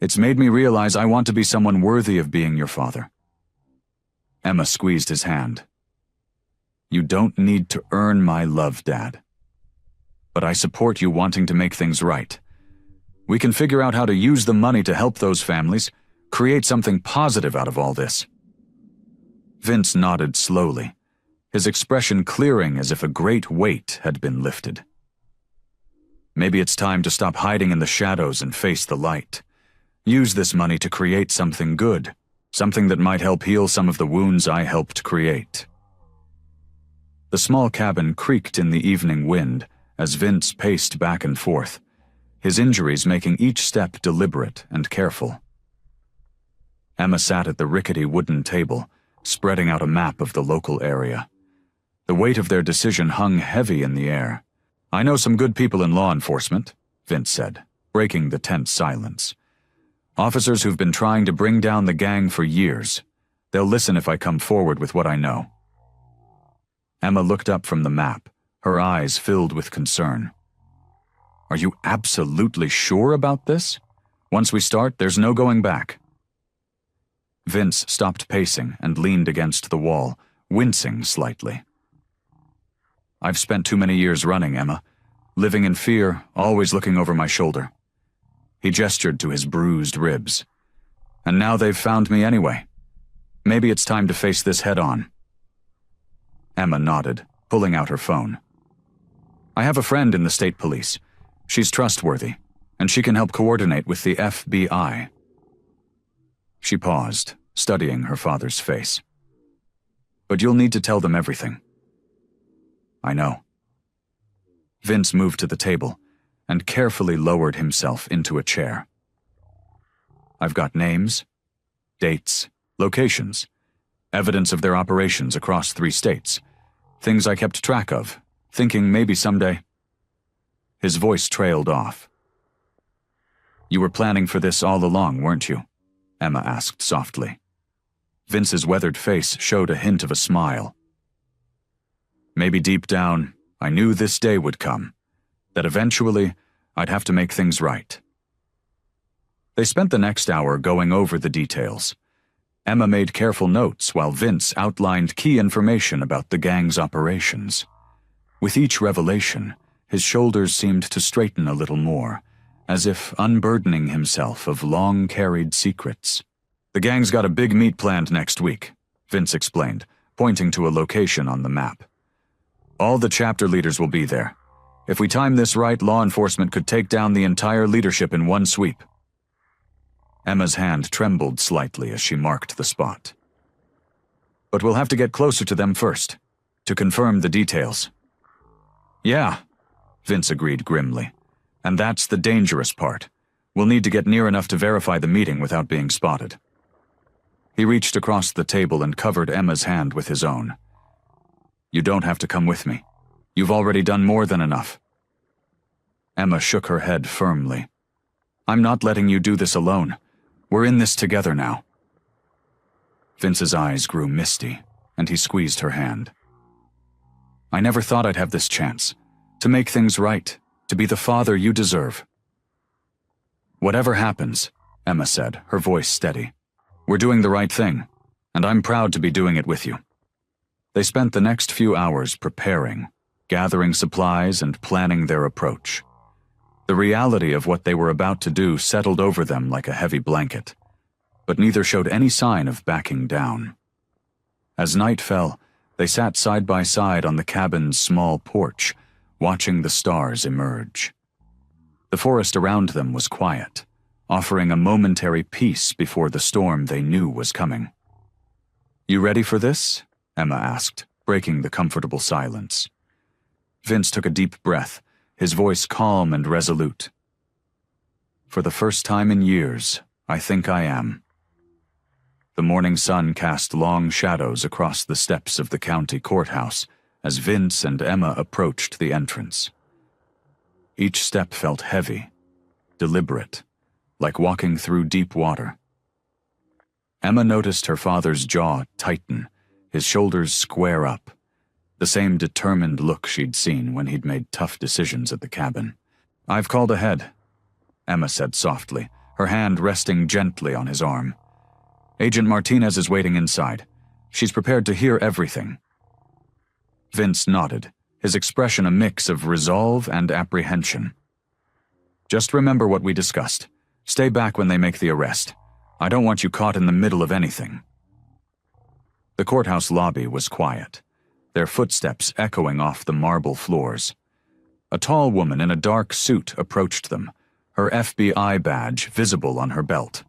it's made me realize I want to be someone worthy of being your father. Emma squeezed his hand. You don't need to earn my love, Dad. But I support you wanting to make things right. We can figure out how to use the money to help those families, create something positive out of all this. Vince nodded slowly, his expression clearing as if a great weight had been lifted. Maybe it's time to stop hiding in the shadows and face the light. Use this money to create something good, something that might help heal some of the wounds I helped create. The small cabin creaked in the evening wind as Vince paced back and forth, his injuries making each step deliberate and careful. Emma sat at the rickety wooden table, spreading out a map of the local area. The weight of their decision hung heavy in the air. I know some good people in law enforcement, Vince said, breaking the tense silence. Officers who've been trying to bring down the gang for years. They'll listen if I come forward with what I know. Emma looked up from the map, her eyes filled with concern. Are you absolutely sure about this? Once we start, there's no going back. Vince stopped pacing and leaned against the wall, wincing slightly. I've spent too many years running, Emma, living in fear, always looking over my shoulder. He gestured to his bruised ribs. And now they've found me anyway. Maybe it's time to face this head on. Emma nodded, pulling out her phone. I have a friend in the state police. She's trustworthy, and she can help coordinate with the FBI. She paused, studying her father's face. But you'll need to tell them everything. I know. Vince moved to the table and carefully lowered himself into a chair. I've got names, dates, locations, evidence of their operations across 3 states, things I kept track of, thinking maybe someday. His voice trailed off. You were planning for this all along, weren't you? Emma asked softly. Vince's weathered face showed a hint of a smile. Maybe deep down, I knew this day would come, that eventually I'd have to make things right. They spent the next hour going over the details. Emma made careful notes while Vince outlined key information about the gang's operations. With each revelation, his shoulders seemed to straighten a little more, as if unburdening himself of long-carried secrets. "The gang's got a big meet planned next week," Vince explained, pointing to a location on the map. "All the chapter leaders will be there. If we time this right, law enforcement could take down the entire leadership in one sweep." Emma's hand trembled slightly as she marked the spot. "But we'll have to get closer to them first, to confirm the details." "Yeah," Vince agreed grimly. "And that's the dangerous part. We'll need to get near enough to verify the meeting without being spotted." He reached across the table and covered Emma's hand with his own. "You don't have to come with me. You've already done more than enough." Emma shook her head firmly. "I'm not letting you do this alone. We're in this together now." Vince's eyes grew misty, and he squeezed her hand. "I never thought I'd have this chance, to make things right, to be the father you deserve." "Whatever happens," Emma said, her voice steady, "we're doing the right thing, and I'm proud to be doing it with you." They spent the next few hours preparing, gathering supplies and planning their approach. The reality of what they were about to do settled over them like a heavy blanket, but neither showed any sign of backing down. As night fell, they sat side by side on the cabin's small porch, watching the stars emerge. The forest around them was quiet, offering a momentary peace before the storm they knew was coming. "You ready for this?" Emma asked, breaking the comfortable silence. Vince took a deep breath, his voice calm and resolute. "For the first time in years, I think I am." The morning sun cast long shadows across the steps of the county courthouse as Vince and Emma approached the entrance. Each step felt heavy, deliberate, like walking through deep water. Emma noticed her father's jaw tighten, his shoulders square up, the same determined look she'd seen when he'd made tough decisions at the cabin. "I've called ahead," Emma said softly, her hand resting gently on his arm. "Agent Martinez is waiting inside. She's prepared to hear everything." Vince nodded, his expression a mix of resolve and apprehension. "Just remember what we discussed. Stay back when they make the arrest. I don't want you caught in the middle of anything." The courthouse lobby was quiet, their footsteps echoing off the marble floors. A tall woman in a dark suit approached them, her FBI badge visible on her belt.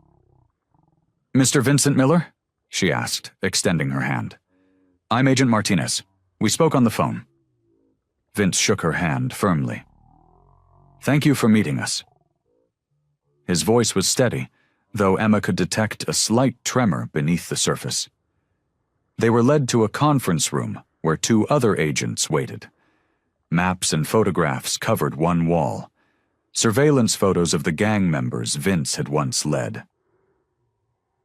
"Mr. Vincent Miller?" she asked, extending her hand. "I'm Agent Martinez. We spoke on the phone." Vince shook her hand firmly. "Thank you for meeting us." His voice was steady, though Emma could detect a slight tremor beneath the surface. They were led to a conference room where two other agents waited. Maps and photographs covered one wall, surveillance photos of the gang members Vince had once led.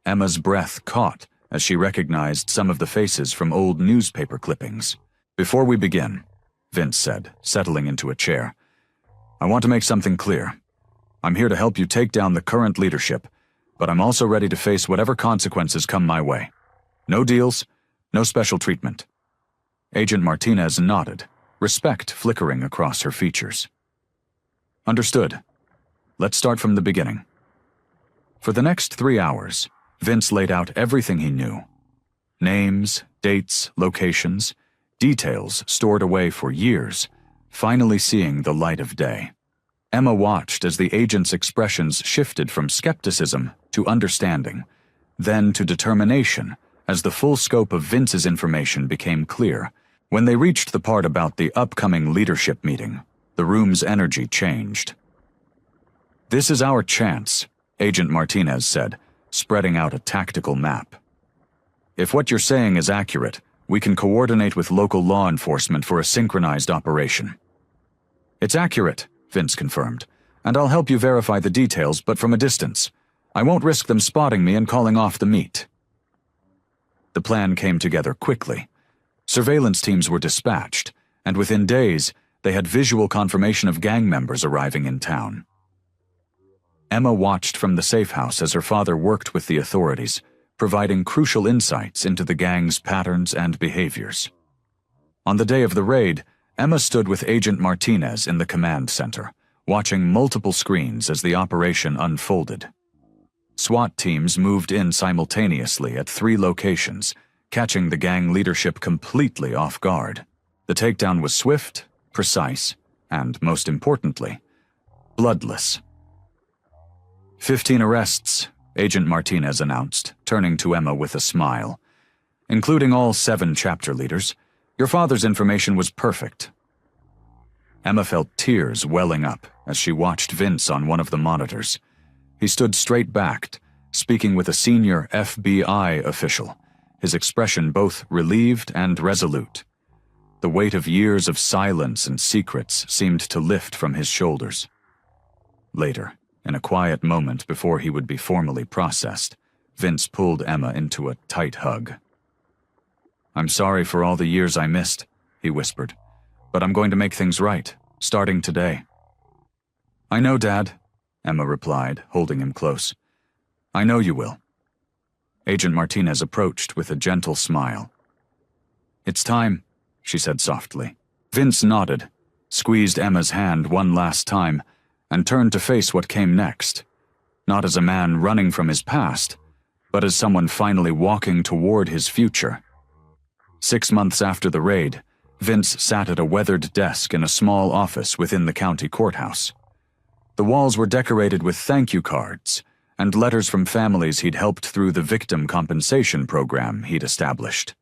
Emma's breath caught as she recognized some of the faces from old newspaper clippings. "Before we begin," Vince said, settling into a chair, "I want to make something clear. I'm here to help you take down the current leadership, but I'm also ready to face whatever consequences come my way. No deals, no special treatment." Agent Martinez nodded, respect flickering across her features. "Understood. Let's start from the beginning." For the next 3 hours, Vince laid out everything he knew. Names, dates, locations, details stored away for years, finally seeing the light of day. Emma watched as the agent's expressions shifted from skepticism to understanding, then to determination as the full scope of Vince's information became clear. When they reached the part about the upcoming leadership meeting, the room's energy changed. "This is our chance," Agent Martinez said, spreading out a tactical map. "If what you're saying is accurate, we can coordinate with local law enforcement for a synchronized operation." "It's accurate," Vince confirmed, "and I'll help you verify the details, but from a distance. I won't risk them spotting me and calling off the meet." The plan came together quickly. Surveillance teams were dispatched, and within days, they had visual confirmation of gang members arriving in town. Emma watched from the safe house as her father worked with the authorities, providing crucial insights into the gang's patterns and behaviors. On the day of the raid, Emma stood with Agent Martinez in the command center, watching multiple screens as the operation unfolded. SWAT teams moved in simultaneously at 3 locations, catching the gang leadership completely off guard. The takedown was swift, precise, and, most importantly, bloodless. 15 arrests, Agent Martinez announced, turning to Emma with a smile. Including all 7 chapter leaders, your father's information was perfect. Emma felt tears welling up as she watched Vince on one of the monitors. He stood straight-backed, speaking with a senior FBI official, his expression both relieved and resolute. The weight of years of silence and secrets seemed to lift from his shoulders. Later, in a quiet moment before he would be formally processed, Vince pulled Emma into a tight hug. "I'm sorry for all the years I missed," he whispered, "but I'm going to make things right, starting today." "I know, Dad," Emma replied, holding him close. "I know you will." Agent Martinez approached with a gentle smile. "It's time," she said softly. Vince nodded, squeezed Emma's hand one last time, and turned to face what came next, not as a man running from his past, but as someone finally walking toward his future. 6 months after the raid, Vince sat at a weathered desk in a small office within the county courthouse. The walls were decorated with thank you cards and letters from families he'd helped through the victim compensation program he'd established.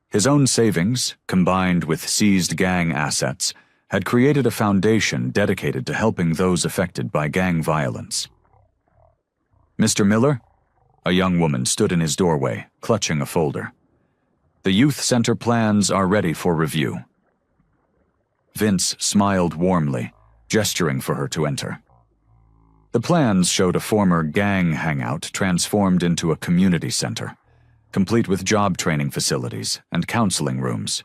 His own savings, combined with seized gang assets, had created a foundation dedicated to helping those affected by gang violence. "Mr. Miller?" A young woman stood in his doorway, clutching a folder. "The youth center plans are ready for review." Vince smiled warmly, gesturing for her to enter. The plans showed a former gang hangout transformed into a community center, complete with job training facilities and counseling rooms.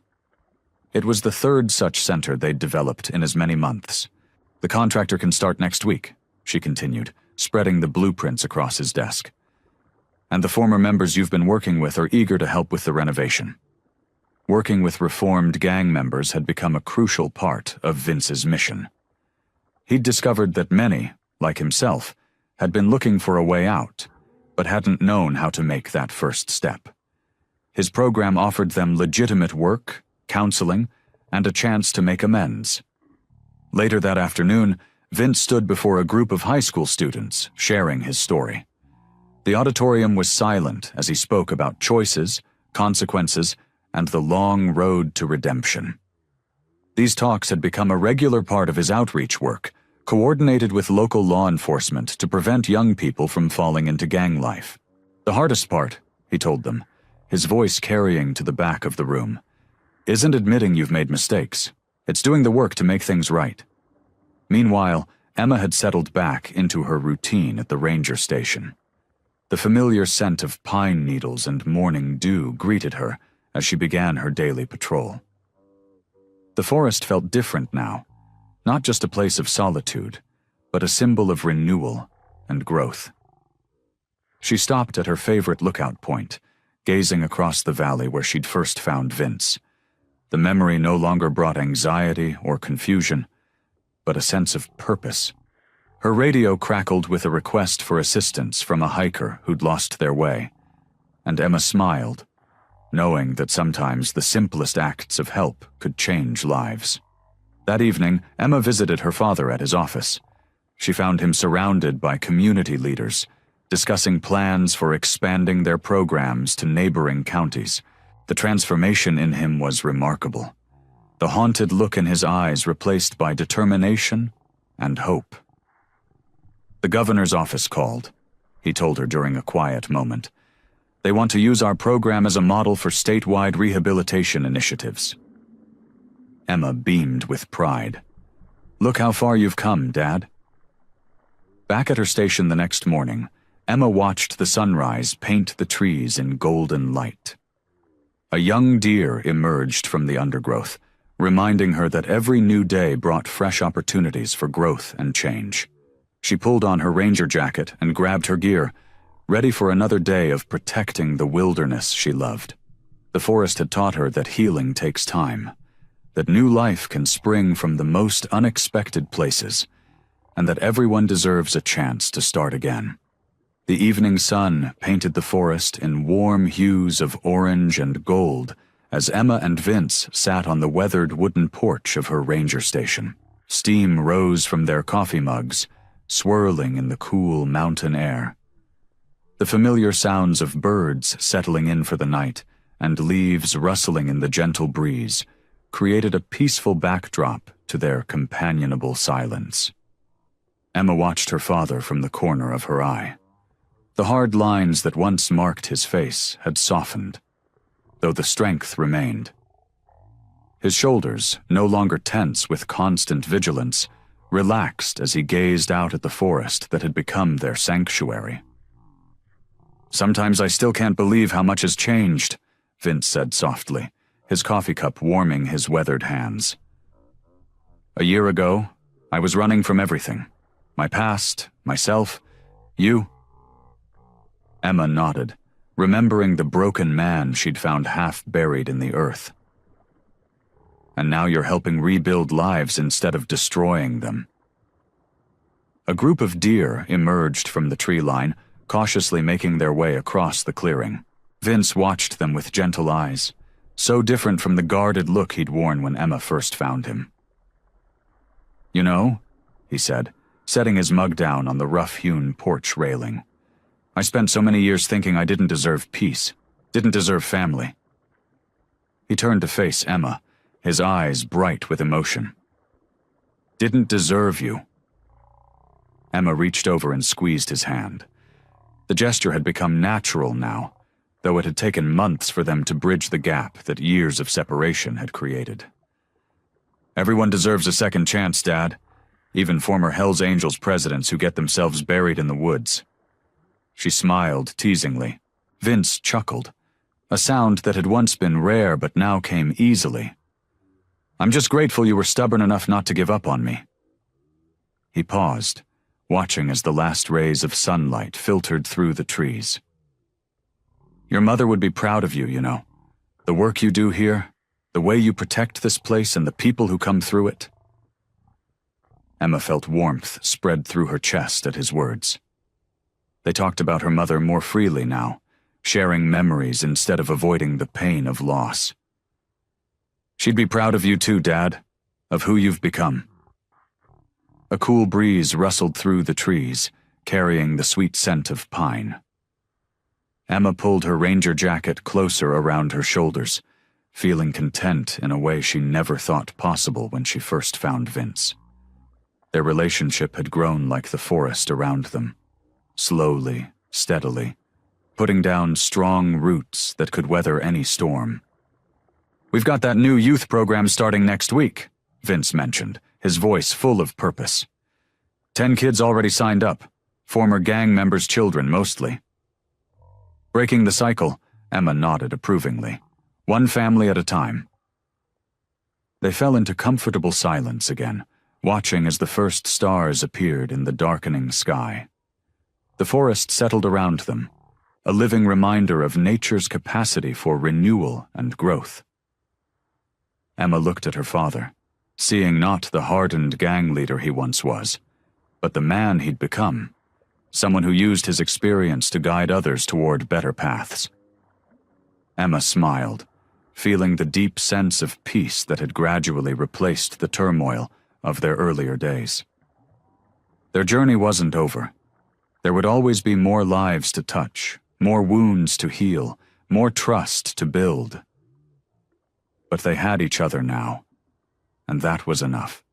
It was the 3rd such center they'd developed in as many months. "The contractor can start next week," she continued, spreading the blueprints across his desk. "And the former members you've been working with are eager to help with the renovation." Working with reformed gang members had become a crucial part of Vince's mission. He'd discovered that many, like himself, had been looking for a way out, but hadn't known how to make that first step. His program offered them legitimate work, counseling, and a chance to make amends. Later that afternoon, Vince stood before a group of high school students, sharing his story. The auditorium was silent as he spoke about choices, consequences, and the long road to redemption. These talks had become a regular part of his outreach work, coordinated with local law enforcement to prevent young people from falling into gang life. "The hardest part," he told them, his voice carrying to the back of the room, "isn't admitting you've made mistakes. It's doing the work to make things right." Meanwhile, Emma had settled back into her routine at the ranger station. The familiar scent of pine needles and morning dew greeted her as she began her daily patrol. The forest felt different now, not just a place of solitude, but a symbol of renewal and growth. She stopped at her favorite lookout point, gazing across the valley where she'd first found Vince. The memory no longer brought anxiety or confusion, but a sense of purpose. Her radio crackled with a request for assistance from a hiker who'd lost their way, and Emma smiled, knowing that sometimes the simplest acts of help could change lives. That evening, Emma visited her father at his office. She found him surrounded by community leaders, discussing plans for expanding their programs to neighboring counties. The transformation in him was remarkable. The haunted look in his eyes replaced by determination and hope. "The governor's office called," he told her during a quiet moment. "They want to use our program as a model for statewide rehabilitation initiatives." Emma beamed with pride. "Look how far you've come, Dad." Back at her station the next morning, Emma watched the sunrise paint the trees in golden light. A young deer emerged from the undergrowth, reminding her that every new day brought fresh opportunities for growth and change. She pulled on her ranger jacket and grabbed her gear, ready for another day of protecting the wilderness she loved. The forest had taught her that healing takes time, that new life can spring from the most unexpected places, and that everyone deserves a chance to start again. The evening sun painted the forest in warm hues of orange and gold as Emma and Vince sat on the weathered wooden porch of her ranger station. Steam rose from their coffee mugs, swirling in the cool mountain air. The familiar sounds of birds settling in for the night and leaves rustling in the gentle breeze created a peaceful backdrop to their companionable silence. Emma watched her father from the corner of her eye. The hard lines that once marked his face had softened, though the strength remained. His shoulders, no longer tense with constant vigilance, relaxed as he gazed out at the forest that had become their sanctuary. "Sometimes I still can't believe how much has changed," Vince said softly, his coffee cup warming his weathered hands. "A year ago, I was running from everything. My past, myself, you." Emma nodded, remembering the broken man she'd found half buried in the earth. "And now you're helping rebuild lives instead of destroying them." A group of deer emerged from the tree line, cautiously making their way across the clearing. Vince watched them with gentle eyes, so different from the guarded look he'd worn when Emma first found him. "You know," he said, setting his mug down on the rough-hewn porch railing, "I spent so many years thinking I didn't deserve peace, didn't deserve family." He turned to face Emma, his eyes bright with emotion. "Didn't deserve you." Emma reached over and squeezed his hand. The gesture had become natural now, though it had taken months for them to bridge the gap that years of separation had created. "Everyone deserves a second chance, Dad, even former Hells Angels presidents who get themselves buried in the woods." She smiled teasingly. Vince chuckled, a sound that had once been rare but now came easily. "I'm just grateful you were stubborn enough not to give up on me." He paused, watching as the last rays of sunlight filtered through the trees. "Your mother would be proud of you, you know. The work you do here, the way you protect this place and the people who come through it." Emma felt warmth spread through her chest at his words. They talked about her mother more freely now, sharing memories instead of avoiding the pain of loss. "She'd be proud of you too, Dad, of who you've become." A cool breeze rustled through the trees, carrying the sweet scent of pine. Emma pulled her ranger jacket closer around her shoulders, feeling content in a way she never thought possible when she first found Vince. Their relationship had grown like the forest around them, slowly, steadily, putting down strong roots that could weather any storm. "We've got that new youth program starting next week," Vince mentioned, his voice full of purpose. 10 kids already signed up, former gang members' children mostly. Breaking the cycle, Emma nodded approvingly, one family at a time. They fell into comfortable silence again, watching as the first stars appeared in the darkening sky. The forest settled around them, a living reminder of nature's capacity for renewal and growth. Emma looked at her father, seeing not the hardened gang leader he once was, but the man he'd become, someone who used his experience to guide others toward better paths. Emma smiled, feeling the deep sense of peace that had gradually replaced the turmoil of their earlier days. Their journey wasn't over. There would always be more lives to touch, more wounds to heal, more trust to build. But they had each other now, and that was enough.